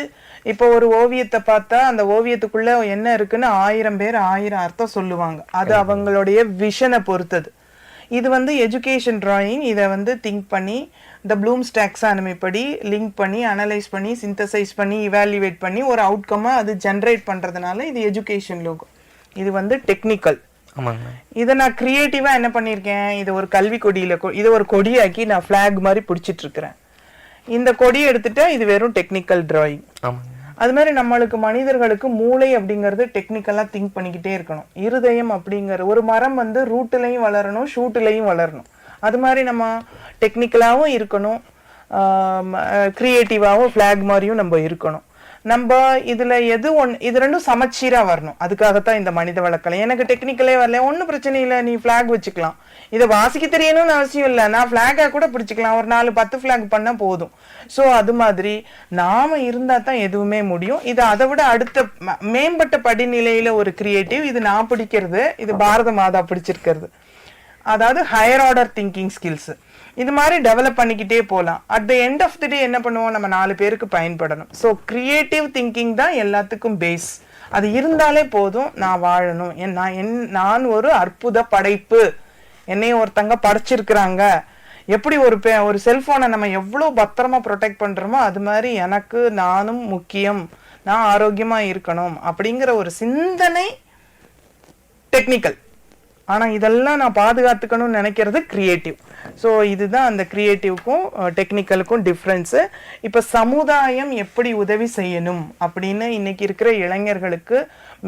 இப்போ ஒரு ஓவியத்தை பார்த்தா அந்த ஓவியத்துக்குள்ள என்ன இருக்குன்னு 1000 பேர் 1000 அர்த்தம் சொல்லுவாங்க. அது அவங்களுடைய விஷனை பொறுத்தது. இது எஜுகேஷன் டிராயிங். இதை திங்க் பண்ணி இந்த ப்ளூம்ஸ் டாக்ஸானமி படி லிங்க் பண்ணி அனலைஸ் பண்ணி சிந்தசைஸ் பண்ணி இவாலுவேட் பண்ணி ஒரு அவுட்கம்மை அது ஜென்ரேட் பண்ணுறதுனால இது எஜுகேஷன் லோகோ. இது டெக்னிக்கல். இதை நான் கிரியேட்டிவாக என்ன பண்ணியிருக்கேன், இது ஒரு கல்வி கொடியில் இதை ஒரு கொடியாக்கி நான் ஃப்ளாக் மாதிரி பிடிச்சிட்டு இருக்கிறேன். இந்த கொடியை எடுத்துட்டா இது வெறும் டெக்னிக்கல் டிராயிங். அது மாதிரி நம்மளுக்கு மனிதர்களுக்கு மூளை அப்படிங்கிறது டெக்னிக்கலா திங்க் பண்ணிக்கிட்டே இருக்கணும். இருதயம் அப்படிங்கிற ஒரு மரம் ரூட்லையும் வளரணும், ஷூட்லையும் வளரணும். அது மாதிரி நம்ம டெக்னிக்கலாகவும் இருக்கணும், கிரியேட்டிவாகவும் ஃப்ளாக் மாதிரியும் நம்ம இருக்கணும். நம்ம இதுல இது ரெண்டும் சமச்சீரா வரணும். அதுக்காகத்தான் இந்த மனித வளக்கலை. எனக்கு டெக்னிக்கலே வரல, ஒன்றும் பிரச்சனை இல்லை, நீ ஃபிளாக் வச்சுக்கலாம், இதை வாசிக்க தெரியணும்னு அவசியம் இல்லை, நான் ஃபிளாகா கூட பிடிச்சிக்கலாம், ஒரு 4-10 ஃபிளாக் பண்ணா போதும். ஸோ அது மாதிரி நாம இருந்தா தான் எதுவுமே முடியும். இது அதை விட அடுத்த மேம்பட்ட படிநிலையில ஒரு கிரியேட்டிவ். இது நான் பிடிக்கிறது, இது பாரத மாதா பிடிச்சிருக்கிறது. அதாவது ஹையர் ஆர்டர் திங்கிங் ஸ்கில்ஸ். இது மாதிரி டெவலப் பண்ணிக்கிட்டே போகலாம். At the end of the day என்ன பண்ணுவோம், நம்ம 4 பேருக்கு பயன்படணும். ஸோ கிரியேட்டிவ் திங்கிங் தான் எல்லாத்துக்கும் பேஸ். அது இருந்தாலே போதும், நான் வாழணும், நான் ஒரு அற்புத படைப்பு, என்னையும் ஒருத்தங்க படைச்சிருக்கிறாங்க. எப்படி ஒரு செல்போனை நம்ம எவ்வளோ பத்திரமா ப்ரொடெக்ட் பண்றோமோ அது மாதிரி எனக்கு நானும் முக்கியம், நான் ஆரோக்கியமா இருக்கணும் அப்படிங்கிற ஒரு சிந்தனை டெக்னிக்கல். ஆனா இதெல்லாம் நான் பாதுகாத்துக்கணும்னு நினைக்கிறது கிரியேட்டிவ். ஸோ இதுதான் அந்த கிரியேட்டிவ்க்கும் டெக்னிக்கலுக்கும் டிஃப்ரென்ஸு. இப்போ சமுதாயம் எப்படி உதவி செய்யணும் அப்படின்னு இன்னைக்கு இருக்கிற இளைஞர்களுக்கு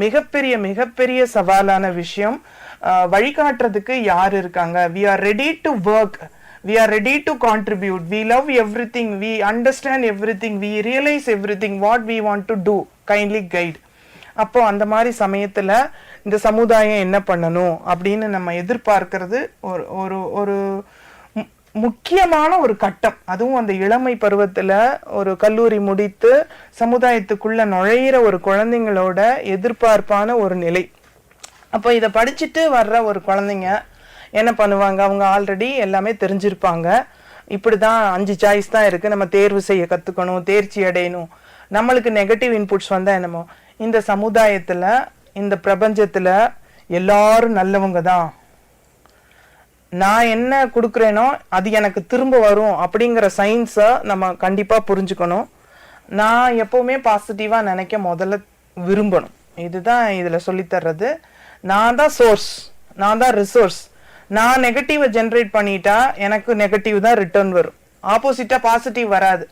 மிகப்பெரிய மிகப்பெரிய சவாலான விஷயம். வழிகாட்டுறதுக்கு யார் இருக்காங்க? we are ready to work, we are ready to contribute, we love everything, we understand everything, we realize everything, what we want to do, kindly guide. அப்போ அந்த மாதிரி சமயத்துல இந்த சமுதாயம் என்ன பண்ணணும் அப்படின்னு நம்ம எதிர்பார்க்கிறது ஒரு ஒரு முக்கியமான ஒரு கட்டம். அதுவும் அந்த இளமை பருவத்துல ஒரு கல்லூரி முடித்து சமுதாயத்துக்குள்ள நுழையிற ஒரு குழந்தைங்களோட எதிர்பார்ப்பான ஒரு நிலை. அப்போ இதை படிச்சுட்டு வர்ற ஒரு குழந்தைங்க என்ன பண்ணுவாங்க, அவங்க ஆல்ரெடி எல்லாமே தெரிஞ்சிருப்பாங்க. இப்படிதான் 5 சாய்ஸ் தான் இருக்கு, நம்ம தேர்வு செய்ய கத்துக்கணும், தேர்ச்சி அடையணும். நம்மளுக்கு நெகட்டிவ் இன்புட்ஸ் வந்தா என்னமோ, இந்த சமுதாயத்துல இந்த பிரபஞ்சத்துல எல்லாரும் நல்லவங்க தான், நான் என்ன கொடுக்குறேனோ அது எனக்கு திரும்ப வரும் அப்படிங்கிற சயின்ஸை நம்ம கண்டிப்பா புரிஞ்சுக்கணும். நான் எப்பவுமே பாசிட்டிவா நினைக்க முதல்ல விரும்பணும். இதுதான் இதுல சொல்லித்தர்றது. நான் தான் சோர்ஸ், நான் தான் ரிசோர்ஸ். நான் நெகட்டிவை ஜென்ரேட் பண்ணிட்டா எனக்கு நெகட்டிவ் தான் ரிட்டர்ன் வரும், ஆப்போசிட்டா பாசிட்டிவ் வராது.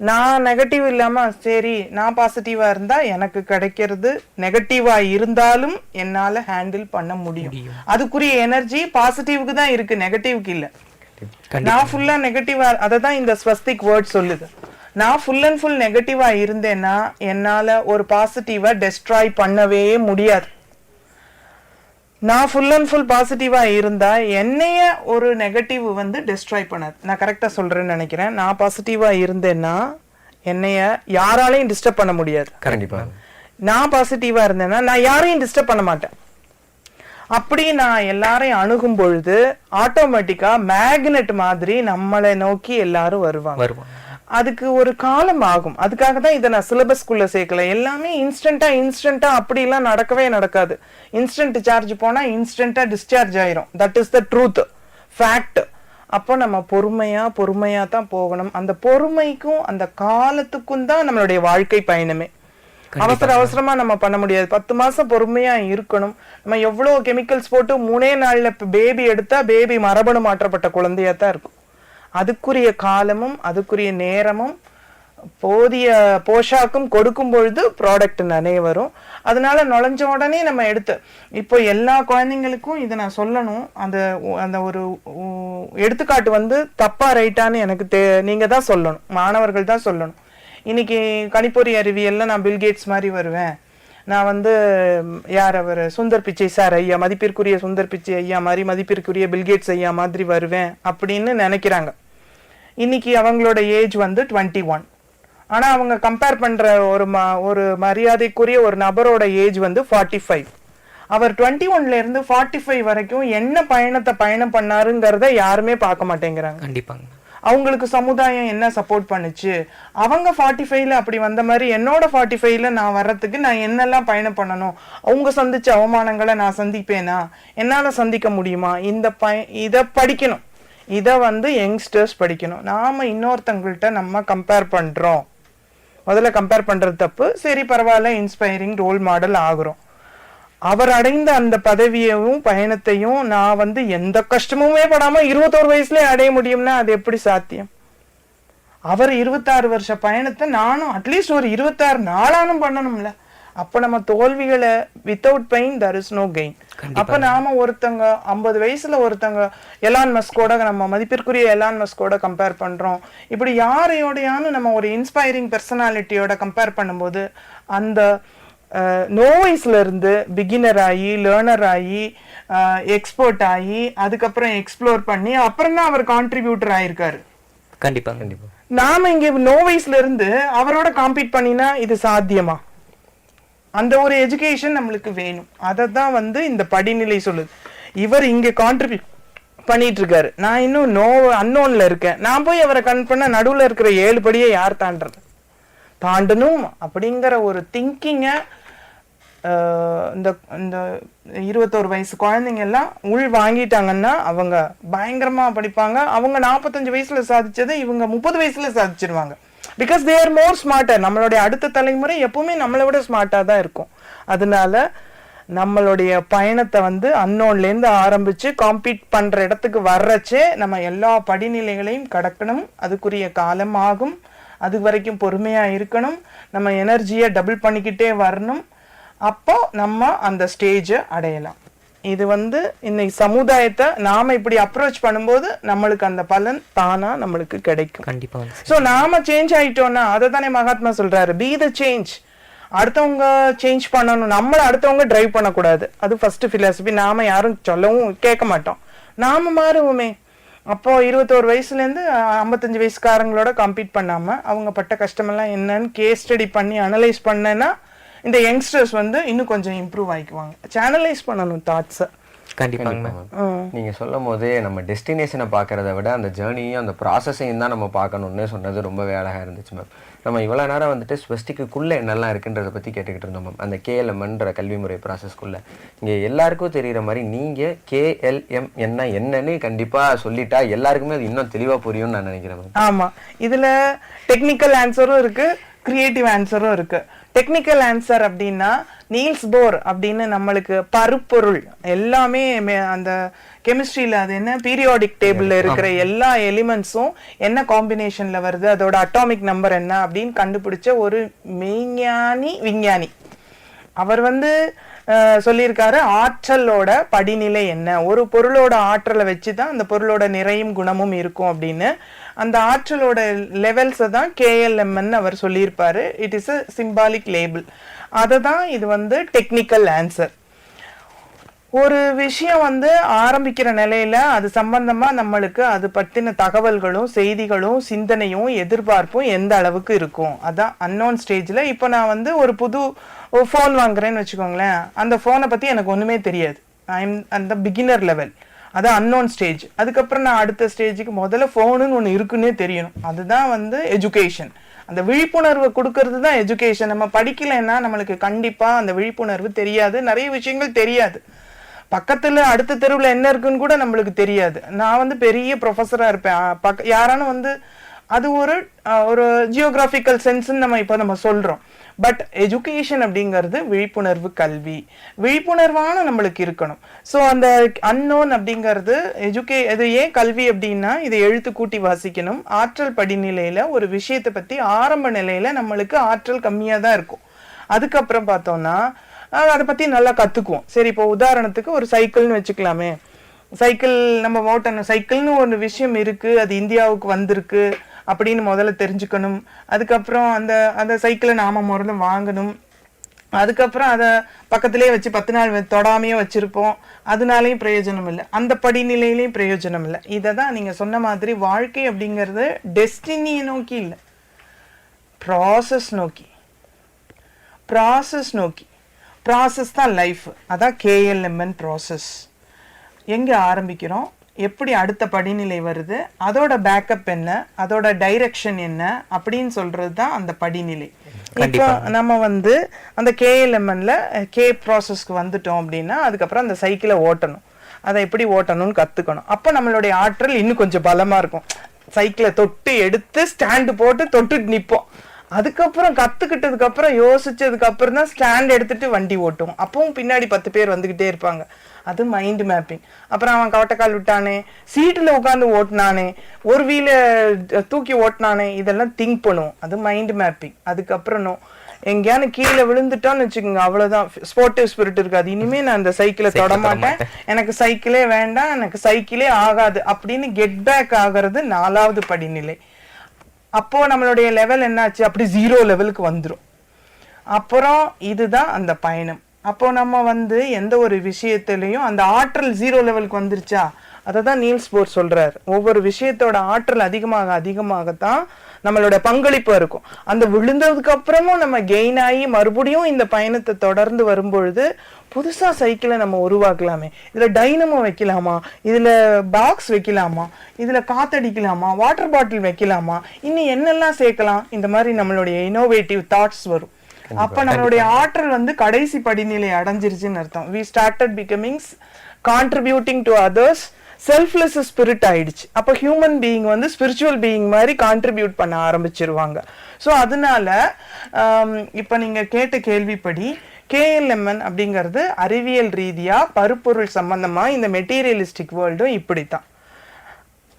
நான் நெகட்டிவ் இல்லாம சரி நான் பாசிட்டிவா இருந்தா எனக்கு கிடைக்கிறது நெகட்டிவா இருந்தாலும் என்னால ஹேண்டில் பண்ண முடியும். அதுக்குரிய எனர்ஜி பாசிட்டிவ்க்கு தான் இருக்கு, நெகட்டிவ்க்கு இல்ல. நான் ஃபுல்லா நெகட்டிவா, அததான் இந்த ஸ்வஸ்திக் வேர்ட் சொல்லுது. நான் ஃபுல் அண்ட் ஃபுல் நெகட்டிவா இருந்தேன்னா என்னால ஒரு பாசிட்டிவா டெஸ்ட்ராய் பண்ணவே முடியாது. நான் ஃபுல் அண்ட் ஃபுல் பாசிட்டிவா இருந்தா என்னைய ஒரு நெகட்டிவ் வந்து டெஸ்ட்ராய் பண்ணாது. நான் கரெக்டா சொல்றேன்னு நினைக்கிறேன். நான் பாசிட்டிவா இருந்தேன்னா என்னைய யாராலையும் டிஸ்டர்ப் பண்ண முடியாது. கண்டிப்பா. நான் பாசிட்டிவா இருந்தேன்னா நான் யாரையும் டிஸ்டர்ப் பண்ண மாட்டேன். அப்படி நான் எல்லாரையும் அணுகும் பொழுது ஆட்டோமேட்டிக்கா மேக்னெட் மாதிரி நம்மளை நோக்கி எல்லாரும் வருவாங்க. அதுக்கு ஒரு காலம் ஆகும். அதுக்காக தான் இதை நான் சிலபஸ்குள்ள சேர்க்கல. எல்லாமே இன்ஸ்டன்டா அப்படிலாம் நடக்கவே நடக்காது. இன்ஸ்டன்ட் சார்ஜ் போனா இன்ஸ்டன்டா டிஸ்சார்ஜ் ஆயிரும். That is the truth, fact. அப்போ நம்ம பொறுமையா தான் போகணும். அந்த பொறுமைக்கும் அந்த காலத்துக்கும் தான் நம்மளுடைய வாழ்க்கை பயணமே. அவசரமா நம்ம பண்ண முடியாது. 10 மாசம் பொறுமையா இருக்கணும். நம்ம எவ்வளவு கெமிக்கல்ஸ் போட்டு 3 நாள்ல பேபி எடுத்தா பேபி மரபணு மாற்றப்பட்ட குழந்தையா தான் இருக்கும். அதுக்குரிய காலமும் அதுக்குரிய நேரமும் போதிய போஷாக்கும் கொடுக்கும் பொழுது ப்ராடக்ட் நிறைய வரும். அதனால நுழைஞ்ச உடனே நம்ம இப்போ எல்லா குழந்தைங்களுக்கும் இதை நான் சொல்லணும். அந்த ஒரு எடுத்துக்காட்டு வந்து தப்பா ரைட்டான்னு எனக்கு நீங்க தான் சொல்லணும், மாணவர்கள் தான் சொல்லணும். இன்னைக்கு கணிப்பொறி அறிவியல்ல நான் பில்கேட்ஸ் மாதிரி வருவேன், நான் வந்து யார் அவர் சுந்தர் பிச்சை சார் ஐயா, மதிப்பிற்குரிய சுந்தர் பிச்சை ஐயா மாதிரி, மதிப்பிற்குரிய பில்கேட்ஸ் ஐயா மாதிரி வருவேன் அப்படின்னு நினைக்கிறாங்க. இன்னைக்கு அவங்களோட ஏஜ் வந்து 21. ஆனா அவங்க கம்பேர் பண்ற ஒரு மரியாதைக்குரிய ஒரு நபரோட ஏஜ் வந்து 45. அவர் 21ல இருந்து 45 வரைக்கும் என்ன பயணம் பண்ணாருங்கிறத யாருமே பார்க்க மாட்டேங்கிறாங்க. கண்டிப்பாங்க. அவங்களுக்கு சமுதாயம் என்ன சப்போர்ட் பண்ணுச்சு, அவங்க 45ல அப்படி வந்த மாதிரி என்னோட 45ல நான் வர்றதுக்கு நான் என்னெல்லாம் பயணம் பண்ணணும், அவங்க சந்திச்ச அவமானங்களை நான் சந்திப்பேனா, என்னால சந்திக்க முடியுமா, இதை படிக்கணும். இதை வந்து யங்ஸ்டர்ஸ் படிக்கணும். நாம இன்னொருத்தங்கள்ட்ட நம்ம கம்பேர் பண்றோம். முதல்ல கம்பேர் பண்றது தப்பு. சரி பரவாயில்ல, இன்ஸ்பைரிங் ரோல் மாடல் ஆகுறோம். அவர் அடைந்த அந்த பதவியையும் பயணத்தையும் நான் வந்து எந்த கஷ்டமுமே படாம 21 வயசுல அடைய முடியும்னா அது எப்படி சாத்தியம்? அவர் 26 வருஷ பயணத்தை நானும் அட்லீஸ்ட் ஒரு 26 நாளானும் பண்ணணும்ல. அப்ப நம்ம தோல்விகளை without pain there is no gain. அப்ப நாம ஒருத்தங்க 50 வயசுல ஒருத்தங்க எலான் மஸ்கோட நம்ம மதிப்பிற்குரிய எலான் மஸ்கோட கம்பேர் பண்றோம். இப்படி யாரையோடையானு நம்ம ஒரு இன்ஸ்பைரிங் பர்சனாலிட்டியோட கம்பேர் பண்ணும்போது அந்த நோவைஸ்ல இருந்து பிகினர் ஆகி லேர்னர் ஆகி எக்ஸ்பர்ட் ஆகி அதுக்கப்புறம் எக்ஸ்ப்ளோர் பண்ணி அப்புறம் தான் அவர் கான்ட்ரிபியூட்டர் ஆயிருக்காரு. கண்டிப்பா கண்டிப்பா. நாம இங்க நோவைஸ்ல இருந்து அவரோட காம்பீட் பண்ணினா இது சாத்தியமா? அந்த ஒரு எஜுகேஷன் நம்மளுக்கு வேணும். அதை தான் வந்து இந்த படிநிலை சொல்லுது. இவர் இங்க கான்ட்ரிபியூட் பண்ணிட்டு இருக்காரு, நான் இன்னும் அன்னோன்ல இருக்கேன். நான் போய் அவரை கன் பண்ண நடுவுல இருக்கிற 7 படியை யார் தாண்டணும் அப்படிங்கிற ஒரு திங்கிங்க இந்த 21 வயசு குழந்தைங்க எல்லாம் உள் வாங்கிட்டாங்கன்னா அவங்க பயங்கரமா படிப்பாங்க. அவங்க 45 வயசுல சாதிச்சதை இவங்க 30 வயசுல சாதிச்சிருவாங்க. Because they are more smarter. நம்மளுடைய அடுத்த தலைமுறை எப்பவுமே நம்மளை விட ஸ்மார்ட்டா தான் இருக்கும். அதனால நம்மளுடைய பயணத்தை வந்து அன்னோன்ல இருந்து ஆரம்பிச்சு காம்பீட் பண்ற இடத்துக்கு வர்றச்சே நம்ம எல்லா படிநிலைகளையும் கடக்கணும். அதுக்குரிய காலம் ஆகும். அது வரைக்கும் பொறுமையா இருக்கணும். நம்ம எனர்ஜியை டபுள் பண்ணிக்கிட்டே வரணும். அப்போ நம்ம அந்த ஸ்டேஜை அடையலாம். இது வந்து இன்னைக்கு சமுதாயத்தை நாம இப்படி அப்ரோச் பண்ணும்போது நம்மளுக்கு அந்த பலன் தானா நம்மளுக்கு கிடைக்கும். கண்டிப்பா. சோ நாம சேஞ்ச் ஆயிட்டோம்னா, அதை தானே மகாத்மா சொல்றாரு, பி த சேஞ்ச். அடுத்தவங்க சேஞ்ச் பண்ணணும், நம்மள அடுத்தவங்க டிரைவ் பண்ணக்கூடாது. அது ஃபர்ஸ்ட் பிலாசபி. நாம யாரும் சொல்லவும் கேட்க மாட்டோம், நாம மாறுவோமே. அப்போ 21 வயசுல இருந்து 55 வயசுக்காரங்களோட கம்பீட் பண்ணாம அவங்க பட்ட கஷ்டமெல்லாம் என்னன்னு கேஸ் ஸ்டடி பண்ணி அனலைஸ் பண்ணேன்னா இந்த யங்ஸ்டர்ஸ் வந்து இன்னும் கொஞ்சம் இம்ப்ரூவ் ஆயிக்குவாங்க. சேனலைஸ் பண்ணணும் தாட்ஸை. கண்டிப்பாங்க. நீங்க சொல்லும் போதே நம்ம டெஸ்டினேஷனை பார்க்கறத விட அந்த ஜேர்னியும் அந்த ப்ராசஸையும் தான் நம்ம பார்க்கணும்னு சொன்னது ரொம்பவே அழகா இருந்துச்சு மேம். நம்ம இவ்வளோ நேரம் வந்துட்டு ஸ்வஸ்டிக்குள்ள என்னெல்லாம் இருக்குன்றதை பற்றி கேட்டுக்கிட்டு இருந்தோம் மேம். அந்த கேஎல்எம்ன்ற கல்வி முறை ப்ராசஸ்க்குள்ள இங்கே எல்லாருக்கும் தெரிகிற மாதிரி நீங்கள் கேஎல்எம் என்னன்னு கண்டிப்பாக சொல்லிட்டா எல்லாருக்குமே அது இன்னும் தெளிவாக புரியும்னு நான் நினைக்கிறேன் மேம். ஆமாம், இதில் டெக்னிக்கல் ஆன்சரும் இருக்கு, கிரியேட்டிவ் ஆன்சரும் இருக்கு. டெக்னிக்கல் ஆன்சர் அப்படின்னா நீல்ஸ் போர் அப்படின்னு நம்மளுக்கு பருப்பொருள் எல்லாமே அந்த கெமிஸ்ட்ரியில அது என்ன பீரியாடிக் டேபிள்ல இருக்கிற எல்லா எலிமெண்ட்ஸும் என்ன காம்பினேஷன்ல வருது, அதோட அட்டாமிக் நம்பர் என்ன அப்படின்னு கண்டுபிடிச்ச ஒரு விஞ்ஞானி. அவர் வந்து சொல்லியிருக்காரு ஆற்றலோட படிநிலை என்ன, ஒரு பொருளோட ஆற்றலை வச்சுதான் அந்த பொருளோட நிறையும் குணமும் இருக்கும் அப்படின்னு. அந்த ஆற்றலோட லெவல்ஸை தான் கேஎல்எம்ன்னு அவர் சொல்லியிருப்பாரு. It is a symbolic label. அதை தான் இது வந்து டெக்னிக்கல் ஆன்சர். ஒரு விஷயம் வந்து ஆரம்பிக்கிற நிலையில அது சம்பந்தமா நம்மளுக்கு அது பத்தின தகவல்களும் செய்திகளும் சிந்தனையும் எதிர்பார்ப்பும் எந்த அளவுக்கு இருக்கும், அதான் அன்னோன் ஸ்டேஜ்ல. இப்போ நான் வந்து ஒரு புது ஃபோன் வாங்குறேன்னு வச்சுக்கோங்களேன், அந்த ஃபோனை பத்தி எனக்கு ஒண்ணுமே தெரியாது. ஐ எம் அந்த பிகினர் லெவல், அதான் அன்னோன் ஸ்டேஜ். அதுக்கப்புறம் நான் அடுத்த ஸ்டேஜுக்கு முதல்ல ஃபோனுன்னு ஒன்று இருக்குன்னே தெரியணும். அதுதான் வந்து எஜுகேஷன். அந்த விழிப்புணர்வை கொடுக்கறது தான் எஜுகேஷன். நம்ம படிக்கலைன்னா நம்மளுக்கு கண்டிப்பா அந்த விழிப்புணர்வு தெரியாது, நிறைய விஷயங்கள் தெரியாது. பக்கத்துல அடுத்த தெருவில் என்ன இருக்குன்னு கூட நம்மளுக்கு தெரியாது. நான் வந்து பெரிய ப்ரொஃபஸரா இருப்பேன், யாரானும் வந்து அது ஒரு ஜியோகிராபிக்கல் சென்ஸ்ன்னு நம்ம சொல்றோம். பட் எஜுகேஷன் அப்படிங்கிறது விழிப்புணர்வு கல்வி. விழிப்புணர்வான நம்மளுக்கு இருக்கணும். ஸோ அந்த அன்னோன் அப்படிங்கிறது இது ஏன் கல்வி அப்படின்னா இதை எழுத்து கூட்டி வாசிக்கணும். ஆற்றல் படிநிலையில ஒரு விஷயத்தை பத்தி ஆரம்ப நிலையில நம்மளுக்கு ஆற்றல் கம்மியா தான் இருக்கும். அதுக்கப்புறம் பார்த்தோம்னா அதை பத்தி நல்லா கத்துக்குவோம். சரி, இப்போ உதாரணத்துக்கு ஒரு சைக்கிள்னு வச்சுக்கலாமே. சைக்கிள் நம்ம ஓட்டணும், சைக்கிள்னு ஒரு விஷயம் இருக்கு, அது இந்தியாவுக்கு வந்திருக்கு அப்படின்னு முதல்ல தெரிஞ்சுக்கணும். அதுக்கப்புறம் அந்த சைக்கிளை நாம முதல்ல வாங்கணும். அதுக்கப்புறம் அதை பக்கத்திலே வச்சு 10 நாள் தொடாமையே வச்சிருப்போம், அதனாலையும் பிரயோஜனம் இல்லை, அந்த படிநிலையிலையும் பிரயோஜனம் இல்லை. இதை தான் நீங்க சொன்ன மாதிரி வாழ்க்கை அப்படிங்கிறது டெஸ்டினியை நோக்கி இல்லை, ப்ராசஸ் நோக்கி. ப்ராசஸ் தான் லைஃப். அதான் கேஎல்எம்என் ப்ராசஸ். எங்க ஆரம்பிக்கிறோம், எப்படி அடுத்த படிநிலை வருது, அதோட பேக்கப் என்ன, அதோட டைரக்ஷன் என்ன அப்படின்னு சொல்றது தான் அந்த படிநிலை. இப்போ நம்ம வந்து அந்த கேஎல்எம்என்ல கே ப்ராசஸ்க்கு வந்துட்டோம் அப்படின்னா அதுக்கப்புறம் அந்த சைக்கிளை ஓட்டணும். அதை எப்படி ஓட்டணும்னு கத்துக்கணும். அப்போ நம்மளுடைய ஆற்றல் இன்னும் கொஞ்சம் பலமா இருக்கும். சைக்கிளை தொட்டு எடுத்து ஸ்டாண்டு போட்டு தொட்டு நிற்போம். அதுக்கப்புறம் கத்துக்கிட்டதுக்கு அப்புறம் யோசிச்சதுக்கு அப்புறம் தான் ஸ்டாண்ட் எடுத்துட்டு வண்டி ஓட்டுவோம். அப்பவும் பின்னாடி 10 பேர் வந்துகிட்டே இருப்பாங்க. அது மைண்ட் மேப்பிங். அப்புறம் அவன் கவட்டக்கால் விட்டானே, சீட்டுல உட்காந்து ஓட்டினானே, ஒரு வீல தூக்கி ஓட்டினானே, இதெல்லாம் திங்க் பண்ணுவோம். அது மைண்ட் மேப்பிங். அதுக்கப்புறம் எங்கேயானு கீழே விழுந்துட்டோம்னு வச்சுக்கோங்க, அவ்வளவுதான், ஸ்போர்ட்டிவ் ஸ்பிரிட் இருக்காது. இனிமே நான் அந்த சைக்கிளை தொடமாட்டேன், எனக்கு சைக்கிளே வேண்டாம், எனக்கு சைக்கிளே ஆகாது அப்படின்னு கெட் பேக் ஆகிறது 4வது படிநிலை. அப்போ நம்மளுடைய லெவல் என்னாச்சு, அப்படி 0 லெவலுக்கு வந்துரும். அப்புறம் இதுதான் அந்த பயணம். அப்போ நம்ம வந்து எந்த ஒரு விஷயத்திலையும் அந்த ஆற்றல் 0 லெவலுக்கு வந்துருச்சா, அதை தான் நீல்ஸ் போர் சொல்றாரு. ஒவ்வொரு விஷயத்தோட ஆற்றல் அதிகமாக அதிகமாகத்தான் நம்மளோட பங்களிப்பு இருக்கும். அந்த விழுந்ததுக்கு அப்புறமும் நம்ம கெயின் ஆகி மறுபடியும் இந்த பயணத்தை தொடர்ந்து வரும்பொழுது புதுசா சைக்கிளை நம்ம உருவாக்கலாமே, இதுல டைனமோ வைக்கலாமா, இதுல பாக்ஸ் வைக்கலாமா, இதுல காத்தடிக்கலாமா, வாட்டர் பாட்டில் வைக்கலாமா, இன்னும் என்னெல்லாம் சேர்க்கலாம், இந்த மாதிரி நம்மளுடைய இனோவேட்டிவ் தாட்ஸ் வரும். அப்ப நம்மளுடைய ஆற்றல் வந்து கடைசி படிநிலை அடைஞ்சிருச்சுன்னு அர்த்தம். we started becoming contributing to others, selfless spirit ஆயிடுச்சு. அப்ப ஹியூமன் பீயிங் வந்து ஸ்பிரிச்சுவல் பீயிங் மாதிரி கான்ட்ரிபியூட் பண்ண ஆரம்பிச்சிருவாங்க. ஸோ அதனால இப்ப நீங்க கேட்ட கேள்விப்படி KLMN அப்படிங்கிறது அறிவியல் ரீதியா பருப்பொருள் சம்பந்தமா இந்த மெட்டீரியலிஸ்டிக் வேர்ல்டும் இப்படித்தான்.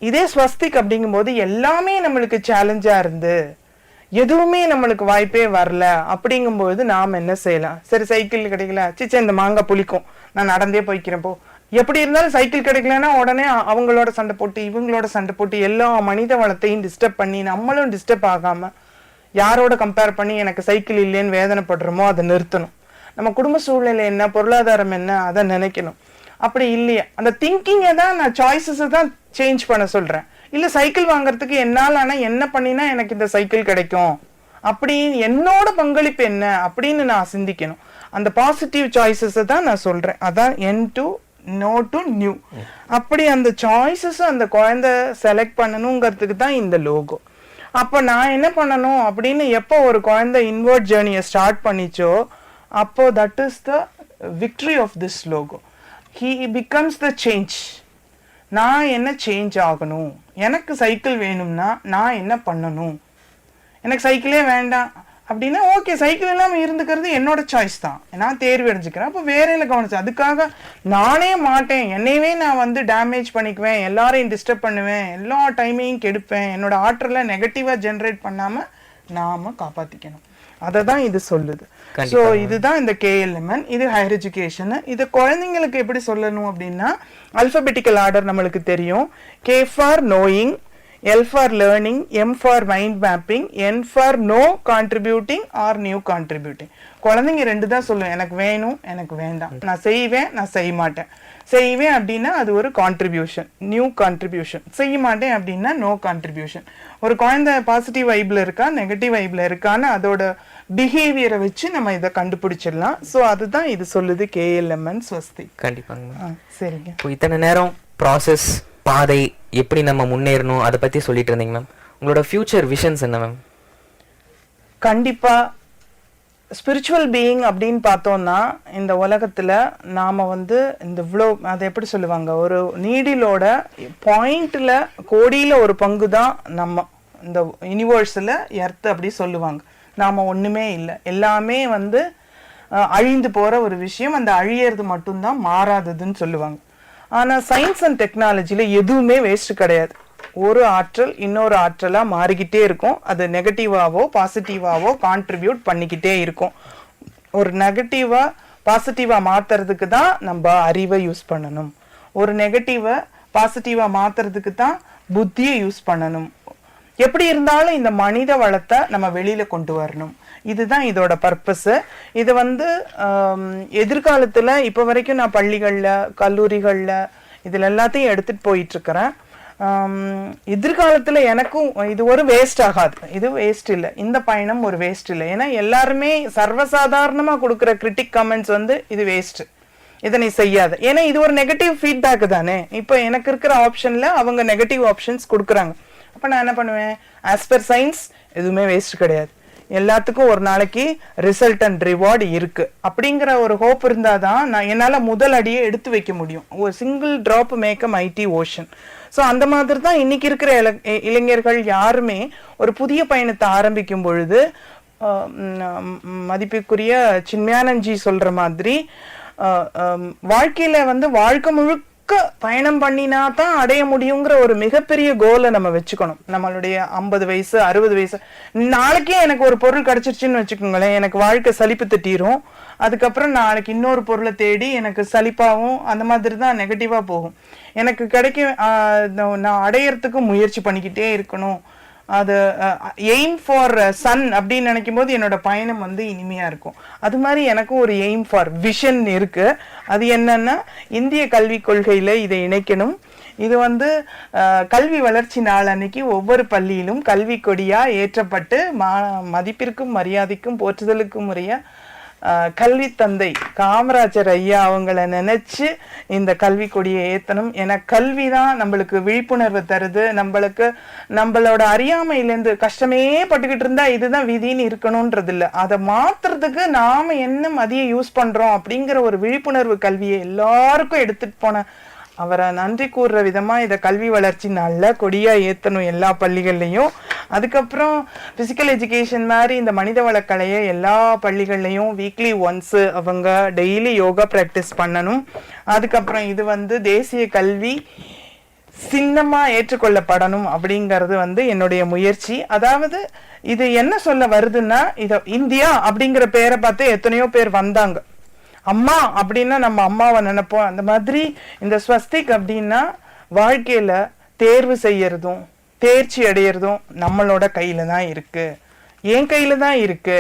இதே ஸ்வஸ்திக் அப்படிங்கும்போது எல்லாமே நம்மளுக்கு சேலஞ்சா இருந்து எதுவுமே நம்மளுக்கு வாய்ப்பே வரல அப்படிங்கும்போது நாம் என்ன செய்யலாம், சரி சைக்கிள் கிடைக்கல, சிச்சா இந்த மாங்காய் புளிக்கும், நான் நடந்தே போய்க்கிறேன் போ. எப்படி இருந்தாலும் சைக்கிள் கிடைக்கலன்னா உடனே அவங்களோட சண்டை போட்டு இவங்களோட சண்டை போட்டு எல்லா மனித வளத்தையும் டிஸ்டர்ப் பண்ணி நம்மளும் டிஸ்டர்ப் ஆகாம யாரோட கம்பேர் பண்ணி எனக்கு சைக்கிள் இல்லைன்னு வேதனைப்படுறோமோ அதை நிறுத்தணும். நம்ம குடும்ப சூழ்நிலை என்ன, பொருளாதாரம் என்ன, அதை நினைக்கணும். அப்படி இல்லையா அந்த திங்கிங்கை தான் நான் சாய்ஸஸை தான் சேஞ்ச் பண்ண சொல்றேன். இல்ல சைக்கிள் வாங்குறதுக்கு என்னால் ஆனா என்ன பண்ணினா எனக்கு இந்த சைக்கிள் கிடைக்கும், அப்படி என்னோட பங்களிப்பு என்ன அப்படின்னு நான் சிந்திக்கணும். அந்த பாசிட்டிவ் சாய்ஸஸை தான் நான் சொல்றேன். அதான் N to no to new. அப்படி அந்த சாய்ஸஸ் அந்த குழந்தை செலக்ட் பண்ணணுங்கிறதுக்கு தான் இந்த லோகோ. அப்போ நான் என்ன பண்ணணும் அப்படின்னு எப்போ ஒரு குழந்தை இன்வர்ட் ஜேர்னியை ஸ்டார்ட் பண்ணிச்சோ அப்போ that is the victory of this logo. He becomes the change. நான் என்ன சேஞ்ச் ஆகணும், எனக்கு சைக்கிள் வேணும்னா நான் என்ன பண்ணணும், எனக்கு சைக்கிளே வேண்டாம் அப்படின்னா ஓகே, சைக்கிள் இல்லாமல் இருந்துக்கிறது என்னோட சாய்ஸ் தான், நான் தேர்வு அடைஞ்சுக்கிறேன். அப்போ வேறையில கவனிச்சு அதுக்காக நானே மாட்டேன், என்னையவே நான் வந்து டேமேஜ் பண்ணிக்குவேன், எல்லாரையும் டிஸ்டர்ப் பண்ணுவேன், எல்லா டைமையும் கெடுப்பேன், என்னோட ஆற்றலை நெகட்டிவாக ஜென்ரேட் பண்ணாமல் நாம காப்பாற்றிக்கணும். அதை தான் இது சொல்லுது. ஸோ இதுதான் இந்த KLMN. இது ஹையர் எஜுகேஷன். இது குழந்தைங்களுக்கு எப்படி சொல்லணும் அப்படின்னா அல்பபெட்டிக்கல் ஆர்டர் நம்மளுக்கு தெரியும். K for knowing, L for learning, M for mind mapping, N for no contributing or new contributing. குழந்தைங்க 2 தான் சொல்லுவேன், எனக்கு வேணும் எனக்கு வேண்டாம், நான் செய்வேன் நான் செய்ய மாட்டேன். செய்வேன் அப்படின்னா அது ஒரு கான்ட்ரிபியூஷன், நியூ கான்ட்ரிபியூஷன். செய்ய மாட்டேன் அப்படின்னா நோ கான்ட்ரிபியூஷன். ஒரு குழந்தை பாசிட்டிவ் வைப்ல இருக்கா நெகட்டிவ் வைப்ல இருக்கான்னு அதோட பிஹேவியரை வச்சு நம்ம இதை கண்டுபிடிச்சிடலாம். ஸோ அதுதான் இது சொல்லுது KLMN ஸ்வஸ்தி. கண்டிப்பாங்க. சரிங்க. இப்போ இத்தனை நேரம் ப்ராசஸ், பாதை, எப்படி நம்ம முன்னேறணும் அதை பத்தி சொல்லிட்டு இருந்தீங்க மேம். உங்களோட ஃபியூச்சர் விஷன்ஸ் என்ன மேம்? கண்டிப்பா ஸ்பிரிச்சுவல் பீயிங் அப்படின்னு பார்த்தோம்னா இந்த உலகத்துல நாம வந்து இந்த இவ்வளோ அதை எப்படி சொல்லுவாங்க, ஒரு நீடிலோட பாயிண்ட்ல கோடியில ஒரு பங்கு தான் நம்ம இந்த யூனிவர்ஸ்ல எர்த் அப்படி சொல்லுவாங்க. நாம ஒண்ணுமே இல்லை, எல்லாமே வந்து அழிந்து போற ஒரு விஷயம், அந்த அழியறது மட்டும்தான் மாறாததுன்னு சொல்லுவாங்க. ஆனா சயின்ஸ் அண்ட் டெக்னாலஜில எதுவுமே வேஸ்ட் கிடையாது. ஒரு ஆற்றல் இன்னொரு ஆற்றலா மாறிக்கிட்டே இருக்கும். அது நெகட்டிவாவோ பாசிட்டிவாவோ கான்ட்ரிபியூட் பண்ணிக்கிட்டே இருக்கும். ஒரு நெகட்டிவா பாசிட்டிவா மாத்துறதுக்கு தான் நம்ம அறிவை யூஸ் பண்ணணும், ஒரு நெகட்டிவை பாசிட்டிவா மாத்துறதுக்கு தான் புத்தியை யூஸ் பண்ணணும். எப்படி இருந்தாலும் இந்த மனித வளத்தை நம்ம வெளியில கொண்டு வரணும். இதுதான் இதோட பர்பஸ். இது வந்து எதிர்காலத்துல இப்ப வரைக்கும் நான் பள்ளிகள்ல கல்லூரிகள்ல இதுல எல்லாத்தையும் எடுத்துட்டு போயிட்டு இருக்கிறேன். எதிர்காலத்துல எனக்கும் இது ஒரு வேஸ்ட் ஆகாது, இது வேஸ்ட் இல்லை, இந்த பயணம் ஒரு வேஸ்ட் இல்லை. ஏன்னா எல்லாருமே சர்வசாதாரணமா கொடுக்குற கிரிட்டிக் கமெண்ட்ஸ் வந்து இது வேஸ்ட், இதை நீ செய்யாத. ஏன்னா இது ஒரு நெகட்டிவ் ஃபீட்பேக் தானே. இப்போ எனக்கு இருக்கிற ஆப்ஷன்ல அவங்க நெகட்டிவ் ஆப்ஷன்ஸ் கொடுக்குறாங்க. அப்ப நான் என்ன பண்ணுவேன், ஆஸ் பர் சயின்ஸ் எதுவுமே வேஸ்ட் கிடையாது, எல்லாத்துக்கும் ஒரு நாளைக்கு ரிசல்ட் அண்ட் ரிவார்டு இருக்கு அப்படிங்கிற ஒரு ஹோப் இருந்தாதான் நான் என்னால முதல் அடியை எடுத்து வைக்க முடியும். ஒரு single drop make a mighty ocean. So அந்த மாதிரி தான் இன்னைக்கு இருக்கிற இளைஞர்கள் யாருமே ஒரு புதிய பயணத்தை ஆரம்பிக்கும் பொழுது மதிப்புக்குரிய சின்மயானந்த்ஜி சொல்ற மாதிரி வாழ்க்கையில வந்து வாழ்க்கை முழுக்க பயணம் பண்ணினா தான் அடைய முடியுங்கிற ஒரு மிகப்பெரிய கோலை நம்ம வச்சுக்கணும். நம்மளுடைய 50 வயசு 60 வயசு நாளைக்கே எனக்கு ஒரு பொருள் கிடைச்சிருச்சுன்னு வச்சுக்கோங்களேன், எனக்கு வாழ்க்கை சலிப்பு தட்டிரும். அதுக்கப்புறம் நாளைக்கு இன்னொரு பொருளை தேடி எனக்கு சலிப்பாகவும் அந்த மாதிரி தான் நெகட்டிவா போகும். எனக்கு நான் அடையறதுக்கு முயற்சி பண்ணிக்கிட்டே இருக்கணும். அது எய்ம் ஃபார் சன் அப்படின்னு நினைக்கும் போது என்னோட பயணம் வந்து இனிமையா இருக்கும். அது மாதிரி எனக்கும் ஒரு எய்ம் ஃபார் விஷன் இருக்கு. அது என்னன்னா, இந்திய கல்விக் கொள்கையில இதை இணைக்கணும். இது வந்து கல்வி வளர்ச்சி நாள் அன்னைக்கு ஒவ்வொரு பள்ளியிலும் கல்வி கொடியா ஏற்றப்பட்டு மதிப்பிற்கும் மரியாதைக்கும் போற்றுதலுக்கும் உரிய கல்வி தந்தை காமராஜர் ஐயா அவங்கள நினைச்சு இந்த கல்வி கொடியை ஏத்தணும். ஏன்னா கல்விதான் நம்மளுக்கு விழிப்புணர்வு தருது. நம்மளோட அறியாமையிலேருந்து கஷ்டமே பட்டுக்கிட்டு இருந்தா இதுதான் விதின்னு இருக்கணும்ன்றது இல்லை. அதை மாத்துறதுக்கு நாம என்ன மதியை யூஸ் பண்றோம் அப்படிங்கிற ஒரு விழிப்புணர்வு கல்வியை எல்லாருக்கும் எடுத்துட்டு போன அவரை நன்றி கூறுற விதமா இதை கல்வி வளர்ச்சி நல்ல கொடியா ஏத்தணும் எல்லா பள்ளிகள்லையும். அதுக்கப்புறம் பிசிக்கல் எஜுகேஷன் மாதிரி இந்த மனித வளக்கலையை எல்லா பள்ளிகள்லையும் வீக்லி ஒன்ஸ் அவங்க டெய்லி யோகா பிராக்டிஸ் பண்ணணும். அதுக்கப்புறம் இது வந்து தேசிய கல்வி சின்னமா ஏற்றுக்கொள்ளப்படணும் அப்படிங்கிறது வந்து என்னுடைய முயற்சி. அதாவது இது என்ன சொல்ல வருதுன்னா, இத இந்தியா அப்படிங்கிற பேரை பார்த்து எத்தனையோ பேர் வந்தாங்க. அம்மா அப்படின்னா நம்ம அம்மாவை நினைப்போம். அந்த மாதிரி இந்த ஸ்வஸ்திக் அப்படின்னா வாழ்க்கையில தேர்வு செய்யறதும் தேர்ச்சி அடையிறதும் நம்மளோட கையில தான் இருக்கு. என் கையில தான் இருக்கு.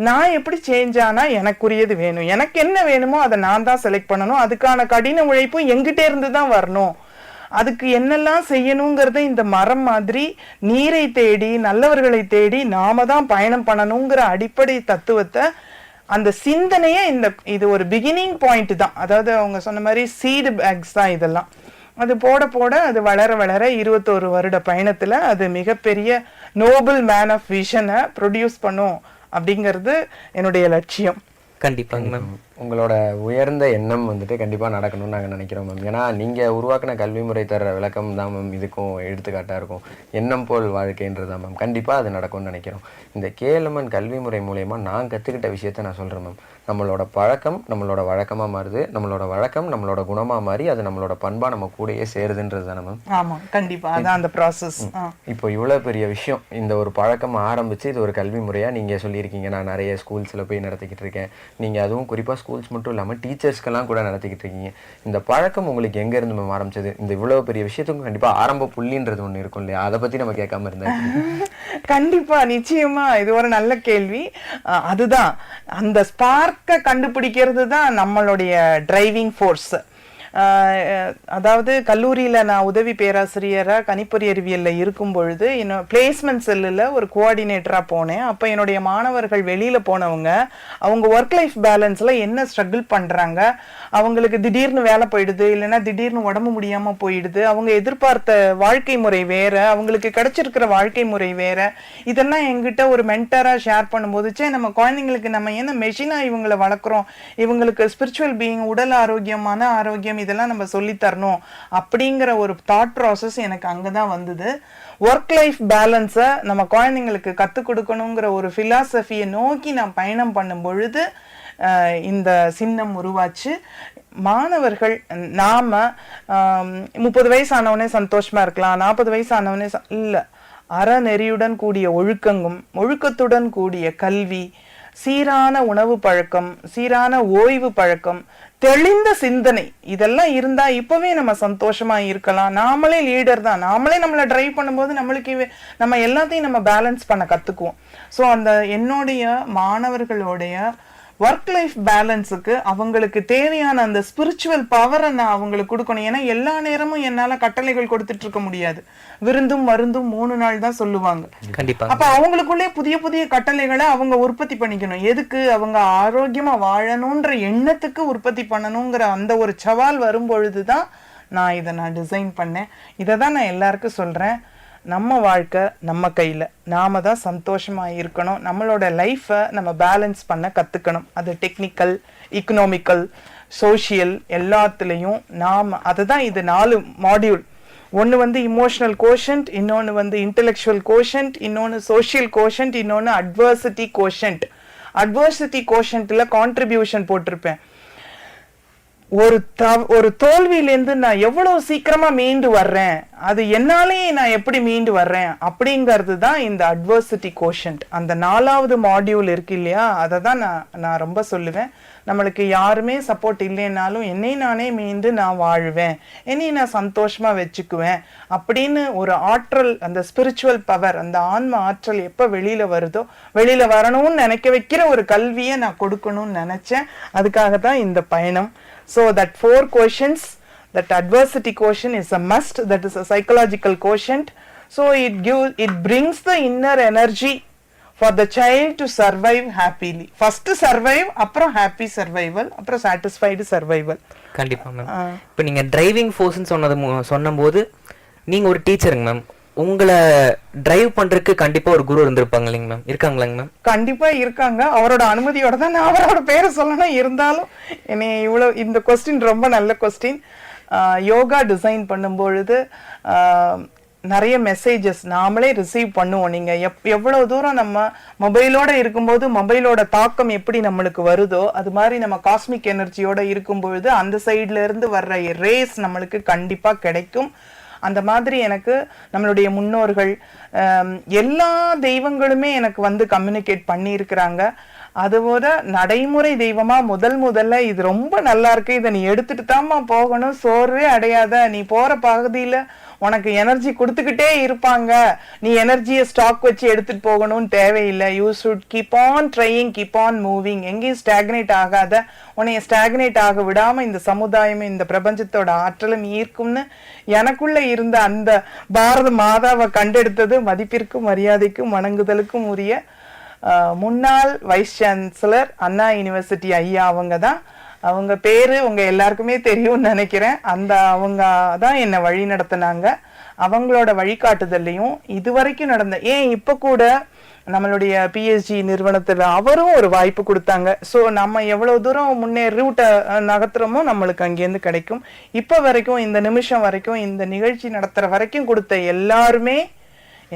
நான் எப்படி சேஞ்ச் ஆனா எனக்குரியது வேணும், எனக்கு என்ன வேணுமோ அதை நான் தான் செலக்ட் பண்ணணும். அதுக்கான கடின உழைப்பும் எங்கிட்டே இருந்து தான் வரணும். அதுக்கு என்னெல்லாம் செய்யணுங்கிறத இந்த மரம் மாதிரி நீரை தேடி நல்லவர்களை தேடி நாம தான் பயணம் பண்ணணுங்கிற அடிப்படை தத்துவத்தை, அந்த சிந்தனையே இது ஒரு பிகினிங் பாயிண்ட் தான். அதாவது அவங்க சொன்ன மாதிரி சீடு பேக்ஸ் தான் இதெல்லாம். அது போட போட அது வளர வளர 21 வருட பயணத்துல அது மிகப்பெரிய நோபல் மேன் ஆஃப் விஷனை ப்ரொடியூஸ் பண்ணும் அப்படிங்கிறது என்னுடைய லட்சியம். கண்டிப்பாங்க மேம். உங்களோட உயர்ந்த எண்ணம் வந்துட்டு கண்டிப்பாக நடக்கணும்னு நாங்கள் நினைக்கிறோம் மேம். ஏன்னா நீங்கள் உருவாக்கின கல்வி முறை தர விளக்கம் தான் மேம் இதுக்கும் எடுத்துக்காட்டாக இருக்கும். எண்ணம் போல் வாழ்க்கைன்றதா மேம். கண்டிப்பாக அது நடக்கும்னு நினைக்கிறோம். இந்த கேஎல்எம்என் கல்வி முறை மூலயமா நான் கற்றுக்கிட்ட விஷயத்த நான் சொல்கிறேன் மேம். நம்மளோட பழக்கம் நம்மளோட வழக்கமாக மாறுது, நம்மளோட வழக்கம் நம்மளோட குணமாக மாறி அது நம்மளோட பண்பாக நம்ம கூடயே சேருதுன்றது தானே மேம். ஆமாம், கண்டிப்பாக அதான் அந்த ப்ராசஸ். இப்போ இவ்வளோ பெரிய விஷயம், இந்த ஒரு பழக்கம் ஆரம்பித்து இது ஒரு கல்வி முறையாக நீங்கள் சொல்லியிருக்கீங்க. நான் நிறைய ஸ்கூல்ஸில் போய் நடத்திக்கிட்டு இருக்கேன். நீங்கள் அதுவும் குறிப்பாக ஸ்கூல்ஸ் மட்டும் இல்லாமல் டீச்சர்ஸ்க்கெல்லாம் கூட நடத்திக்கிட்டு இருக்கீங்க. இந்த பழக்கம் உங்களுக்கு எங்கேருந்து மேம் ஆரம்பிச்சது? இந்த இவ்வளோ பெரிய விஷயத்துக்கும் கண்டிப்பாக ஆரம்ப புள்ளின்றது ஒன்று இருக்கும் இல்லையா? அதை பற்றி நம்ம கேட்காம இருந்தேன். கண்டிப்பாக, நிச்சயமாக இது ஒரு நல்ல கேள்வி. அதுதான் அந்த ஸ்பார்க்கை கண்டுபிடிக்கிறது தான் நம்மளுடைய டிரைவிங் ஃபோர்ஸ். அதாவது கல்லூரியில் நான் உதவி பேராசிரியராக கணிப்பொறி அறிவியலில் இருக்கும் பொழுது இன்னும் பிளேஸ்மெண்ட் செல்லில் ஒரு கோஆர்டினேட்டராக போனேன். அப்போ என்னுடைய மாணவர்கள் வெளியில் போனவங்க அவங்க ஒர்க் லைஃப் பேலன்ஸில் என்ன ஸ்ட்ரகிள் பண்ணுறாங்க, அவங்களுக்கு திடீர்னு வேலை போயிடுது, இல்லைன்னா திடீர்னு உடம்பு முடியாமல் போயிடுது, அவங்க எதிர்பார்த்த வாழ்க்கை முறை வேற, அவங்களுக்கு கிடைச்சிருக்கிற வாழ்க்கை முறை வேற, இதெல்லாம் எங்கிட்ட ஒரு மென்டராக ஷேர் பண்ணும்போது, நம்ம குழந்தைங்களுக்கு நம்ம என்ன மெஷினாக இவங்களை வளர்க்குறோம், இவங்களுக்கு ஸ்பிரிச்சுவல் பீயிங், உடல் ஆரோக்கியம், மன ஆரோக்கியம் இதெல்லாம் நம்ம சொல்லி தரணும் அப்படிங்கிற ஒரு தாட் ப்ராசஸ் எனக்கு அங்கதான் வந்தது. ஒர்க் லைஃப் பேலன்ஸை நம்ம குழந்தைங்களுக்கு கற்றுக் கொடுக்கணுங்கிற ஒரு ஃபிலாசபியை நோக்கி நான் பயணம் பண்ணும் பொழுது இந்த சின்னம் உருவாச்சு. மாணவர்கள் நாம 30 வயசு ஆனவனே சந்தோஷமா இருக்கலாம், 40 வயசு ஆனவனே இல்லை, அறநெறியுடன் கூடிய ஒழுக்கத்துடன் கூடிய கல்வி, சீரான உணவு பழக்கம், சீரான ஓய்வு பழக்கம், தெளிந்த சிந்தனை, இதெல்லாம் இருந்தா இப்பவே நம்ம சந்தோஷமா இருக்கலாம். நாமளே லீடர் தான், நாமளே நம்மளை டிரைவ் பண்ணும்போது நம்ம எல்லாத்தையும் நம்ம பேலன்ஸ் பண்ண கத்துக்குவோம். ஸோ அந்த என்னுடைய மாணவர்களுடைய ஒர்க் லைஃப் பேலன்ஸுக்கு அவங்களுக்கு தேவையான அந்த ஸ்பிரிச்சுவல் பவரை நான் அவங்களுக்கு கொடுக்கணும். ஏன்னா எல்லா நேரமும் என்னால கட்டளைகள் கொடுத்துட்டு இருக்க முடியாது. விருந்தும் மருந்தும் 3 நாள் தான் சொல்லுவாங்க. கண்டிப்பா. அப்ப அவங்களுக்குள்ளே புதிய புதிய கட்டளைகளை அவங்க உற்பத்தி பண்ணிக்கணும். எதுக்கு? அவங்க ஆரோக்கியமா வாழணும்ன்ற எண்ணத்துக்கு உற்பத்தி பண்ணணுங்கிற அந்த ஒரு சவால் வரும் பொழுதுதான் நான் டிசைன் பண்ணேன். இதை தான் நான் எல்லாருக்கும் சொல்றேன். நம்ம வாழ்க்கை நம்ம கையில், நாம தான் சந்தோஷமா இருக்கணும். நம்மளோட லைஃப்பை நம்ம பேலன்ஸ் பண்ண கற்றுக்கணும். அது டெக்னிக்கல், இக்கனாமிக்கல், சோஷியல் எல்லாத்துலேயும் அதுதான் இது 4 மாடியூல். ஒன்று வந்து இமோஷனல் கோஷன்ட், இன்னொன்று வந்து இன்டெலெக்சுவல் கோஷன்ட், இன்னொன்று சோஷியல் கோஷன்ட், இன்னொன்று அட்வர்சிட்டி கோஷன்ட். அட்வர்சிட்டி கோஷன்ட்டில் கான்ட்ரிபியூஷன் போட்டிருப்பேன். ஒரு தோல்வியிலேருந்து நான் எவ்வளவு சீக்கிரமா மீண்டு வர்றேன், அது என்னாலேயே நான் எப்படி மீண்டு வர்றேன் அப்படிங்கிறது தான் இந்த அட்வர்சிட்டி கோஷன்ட். அந்த 4வது மாடியூல் இருக்கு இல்லையா, அதை தான் நான் ரொம்ப சொல்லுவேன். நம்மளுக்கு யாருமே சப்போர்ட் இல்லைன்னாலும் என்னை நானே மீண்டு நான் வாழ்வேன், என்னை நான் சந்தோஷமா வச்சுக்குவேன் அப்படின்னு ஒரு ஆற்றல், அந்த ஸ்பிரிச்சுவல் பவர், அந்த ஆன்ம ஆற்றல் எப்ப வெளியில வருதோ, வெளியில வரணும்னு நினைக்க வைக்கிற ஒரு கல்வியை நான் கொடுக்கணும்னு நினைச்சேன். அதுக்காக தான் இந்த பயணம். So that 4 questions, that adversity quotient is a must, that is a psychological quotient. So it brings the inner energy for the child to survive happily. First survive, அப்புறம் happy survival, அப்புறம் satisfied survival. கண்டிப்பா ma'am. இப்போ நீங்க driving ஃபோர்ஸ்னு சொன்னபோது நீங்க ஒரு டீச்சருங்க ma'am, உங்களை drive பண்றதுக்கு கண்டிப்பா ஒரு குரு இருந்திருப்பாங்க இல்லைங்க மேம், இருக்காங்களாங்க மேம்? கண்டிப்பா இருக்காங்க. அவரோட அனுமதியோட தான் நான் அவரோட பேரை சொல்லணும். இருந்தாலும் என்னை இந்த கொஸ்டின் ரொம்ப நல்ல கொஸ்டின். யோகா டிசைன் பண்ணும்பொழுது நிறைய மெசேஜஸ் நாமளே ரிசீவ் பண்ணுவோம். நீங்க எவ்வளவு தூரம் நம்ம மொபைலோட இருக்கும்போது மொபைலோட தாக்கம் எப்படி நம்மளுக்கு வருதோ, அது மாதிரி நம்ம காஸ்மிக் எனர்ஜியோட இருக்கும்பொழுது அந்த சைட்ல இருந்து வர்ற ரேஸ் நம்மளுக்கு கண்டிப்பா கிடைக்கும். அந்த மாதிரி எனக்கு நம்மளுடைய முன்னோர்கள் எல்லா தெய்வங்களுமே எனக்கு வந்து கம்யூனிகேட் பண்ணியிருக்கிறாங்க. அதுபோல நடைமுறை தெய்வமா முதல்ல இது ரொம்ப நல்லா இருக்கு, இதை நீ எடுத்துட்டு தாம்மா போகணும், சோர்வே அடையாத, நீ போற பகுதியில உனக்கு எனர்ஜி கொடுத்துக்கிட்டே இருப்பாங்க, நீ எனர்ஜியை ஸ்டாக் வச்சு எடுத்துட்டு போகணும்னு தேவையில்லை, you should keep on trying, keep on moving, எங்கேயும் ஸ்டாக்னேட் ஆகாத, உன்னைய ஸ்டாக்னேட் ஆக விடாம இந்த சமுதாயம் இந்த பிரபஞ்சத்தோட ஆற்றலும் ஈர்க்கும்னு எனக்குள்ள இருந்த அந்த பாரத மாதாவை கண்டெடுத்தது மதிப்பிற்கும் மரியாதைக்கும் வணங்குதலுக்கும் உரிய முன்னாள் வைஸ் சான்சலர் அண்ணா யூனிவர்சிட்டி ஐயா அவங்க தான். அவங்க பேரு உங்க எல்லாருக்குமே தெரியும்னு நினைக்கிறேன். அவங்க தான் என்னை வழி நடத்தினாங்க. அவங்களோட வழிகாட்டுதல்லையும் இதுவரைக்கும் நடந்த இப்ப கூட நம்மளுடைய பிஎஸ்ஜி நிறுவனத்துல அவரும் ஒரு வாய்ப்பு கொடுத்தாங்க. ஸோ நம்ம எவ்வளவு தூரம் முன்னே ரூட்டை நகர்த்துறோமோ நம்மளுக்கு அங்கேருந்து கிடைக்கும். இப்ப வரைக்கும் இந்த நிமிஷம் வரைக்கும் இந்த நிகழ்ச்சி நடத்துற வரைக்கும் கொடுத்த எல்லாருமே,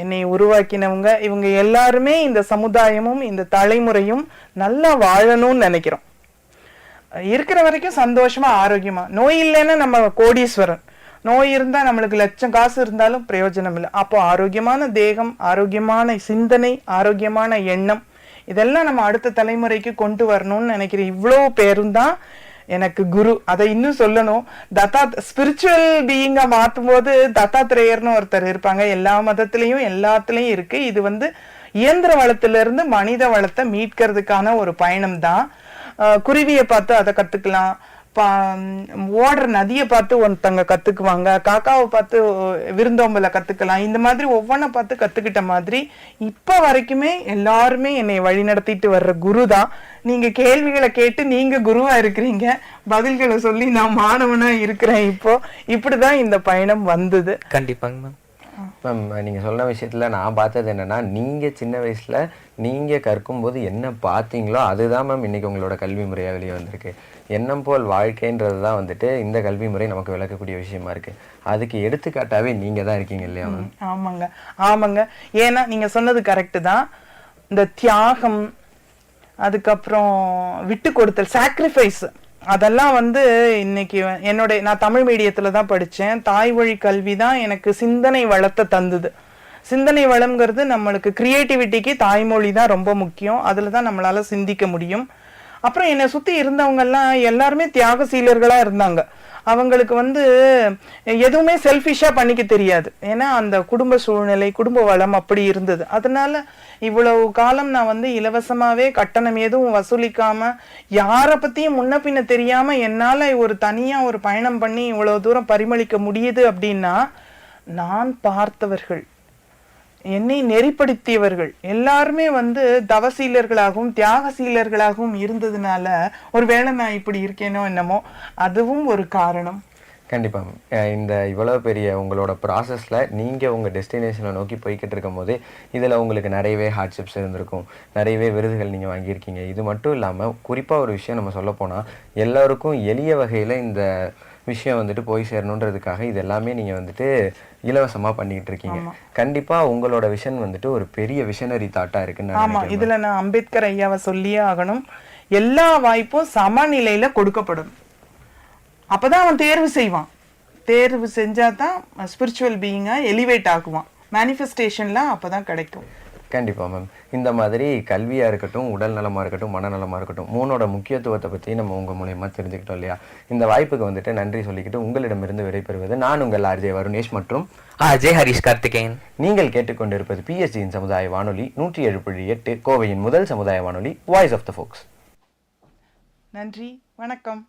என்னை உருவாக்கினவங்க, இவங்க எல்லாருமே இந்த சமுதாயமும் இந்த தலைமுறையும் நல்லா வாழணும்னு நினைக்கிறோம். இருக்கிற வரைக்கும் சந்தோஷமா ஆரோக்கியமா, நோய் இல்லைன்னா நம்ம கோடீஸ்வரன், நோய் இருந்தா நம்மளுக்கு லட்சம் காசு இருந்தாலும் பிரயோஜனம் இல்லை. அப்போ ஆரோக்கியமான தேகம், ஆரோக்கியமான சிந்தனை, ஆரோக்கியமான எண்ணம், இதெல்லாம் நம்ம அடுத்த தலைமுறைக்கு கொண்டு வரணும்னு நினைக்கிறேன். இவ்வளோ பேரும் தான் எனக்கு குரு. அதை இன்னும் சொல்லணும், ஸ்பிரிச்சுவல் பீயிங்கா மாற்றும் போது தத்தாத்திரேயர்னு ஒருத்தர் இருப்பாங்க. எல்லா மதத்திலையும் எல்லாத்துலயும் இருக்கு. இது வந்து இயந்திர வளத்திலிருந்து மனித வளத்தை மீட்கிறதுக்கான ஒரு பயணம் தான். குருவியை பார்த்து அதை கத்துக்கலாம், ஓடுற நதியை பார்த்து ஒருத்தங்க கத்துக்குவாங்க, காக்காவை பார்த்து விருந்தோம்பலை கத்துக்கலாம். இந்த மாதிரி ஒவ்வொன்றை பார்த்து கத்துக்கிட்ட மாதிரி இப்ப வரைக்குமே எல்லாருமே என்னை வழி நடத்திட்டு வர்ற குரு தான். நீங்க கேள்விகளை கேட்டு நீங்க குருவா இருக்கிறீங்க, பதில்களை சொல்லி நான் மாணவனா இருக்கிறேன். இப்போ இப்படிதான் இந்த பயணம் வந்தது. கண்டிப்பாங்க மேம். மேம், நீங்கள் சொன்ன விஷயத்தில் நான் பார்த்தது என்னென்னா, நீங்கள் சின்ன வயசில் நீங்கள் கற்கும்போது என்ன பார்த்தீங்களோ அதுதான் மேம் இன்றைக்கி உங்களோட கல்வி முறையாக வெளியே வந்திருக்கு. எண்ணம் போல் வாழ்க்கைன்றது தான் வந்துட்டு இந்த கல்வி முறை நமக்கு விளக்கக்கூடிய விஷயமா இருக்குது. அதுக்கு எடுத்துக்காட்டாவே நீங்கள் தான் இருக்கீங்க இல்லையா மேம்? ஆமாங்க. ஏன்னா நீங்கள் சொன்னது கரெக்டு தான். இந்த தியாகம், அதுக்கப்புறம் விட்டு கொடுத்தல், சாக்ரிஃபைஸ், அதெல்லாம் வந்து இன்னைக்கு நான் தமிழ் மீடியத்துல தான் படித்தேன். தாய்மொழி கல்வி தான் எனக்கு சிந்தனை வளத்தை தந்தது. சிந்தனை வளம்ங்கிறது நம்மளுக்கு கிரியேட்டிவிட்டிக்கு தாய்மொழி தான் ரொம்ப முக்கியம். அதில் தான் நம்மளால சிந்திக்க முடியும். அப்புறம் என்னை சுற்றி இருந்தவங்கெல்லாம் எல்லாருமே தியாகசீலர்களாக இருந்தாங்க. அவங்களுக்கு வந்து எதுவுமே செல்ஃபிஷாக பண்ணிக்க தெரியாது. ஏன்னா அந்த குடும்ப சூழ்நிலை, குடும்ப வளம் அப்படி இருந்தது. அதனால இவ்வளவு காலம் நான் வந்து இலவசமாகவே கட்டணம் எதுவும் வசூலிக்காம, யாரை பற்றியும் முன்ன பின்ன தெரியாமல் என்னால் ஒரு தனியாக ஒரு பயணம் பண்ணி இவ்வளவு தூரம் பரிமளிக்க முடியுது அப்படின்னா, நான் பார்த்தவர்கள், என்னை நெறிப்படுத்தியவர்கள் எல்லாருமே வந்து தவசீலர்களாகவும் தியாகசீலர்களாகவும் இருந்ததுனால ஒருவேளை நான் இப்படி இருக்கேனோ என்னமோ, அதுவும் ஒரு காரணம். கண்டிப்பாக இந்த இவ்வளோ பெரிய உங்களோட ப்ராசஸில் நீங்கள் உங்கள் டெஸ்டினேஷனை நோக்கி போய்கிட்டு இருக்கும் போது இதில் உங்களுக்கு நிறையவே ஹார்ட்ஷிப்ஸ் இருந்திருக்கும், நிறையவே விருதுகள் நீங்கள் வாங்கியிருக்கீங்க. இது மட்டும் இல்லாமல் குறிப்பாக ஒரு விஷயம் நம்ம சொல்லப்போனால், எல்லோருக்கும் எளிய வகையில் இந்த விஷயம் வந்துட்டு போய் சேரணுன்றதுக்காக இது எல்லாமே நீங்கள் வந்துட்டு இலவசமாக பண்ணிக்கிட்டு இருக்கீங்க. கண்டிப்பாக உங்களோட விஷன் வந்துட்டு ஒரு பெரிய விஷனரி தாட்டாக இருக்குன்னு. ஆமாம், இதில் நான் அம்பேத்கர் ஐயாவை சொல்லியே ஆகணும். எல்லா வாய்ப்பும் சமநிலையில் கொடுக்கப்படும். அப்பதான் அவன் தேர்வு செய்வான். தேர்வு செஞ்சாதான் ஸ்பிரிச்சுவல் பீயிங்கா எலிவேட் ஆகுவான். மேனிஃபெஸ்டேஷன்லாம் அப்பதான் கிடைக்கும். கண்டிப்பா மேம். இந்த மாதிரி கல்வியா இருக்கட்டும், உடல் நலமா இருக்கட்டும், மனநலமா இருக்கட்டும், மூணோட முக்கியத்துவத்தை பத்தி நம்ம உங்க மூலியமா தெரிஞ்சுக்கிட்டோம் இல்லையா? இந்த வாய்ப்புக்கு வந்துட்டு நன்றி சொல்லிக்கிட்டு உங்களிடமிருந்து விடைபெறுவது நான் உங்கள் ஆர்ஜே வருணேஷ் மற்றும் ஜே ஹரிஷ் கார்த்திகேயன். நீங்கள் கேட்டுக்கொண்டிருப்பது பிஎஸ்டியின் சமுதாய வானொலி 107.8, கோவையின் முதல் சமுதாய வானொலி, வாய்ஸ் ஆஃப் த ஃபோக்ஸ். நன்றி, வணக்கம்.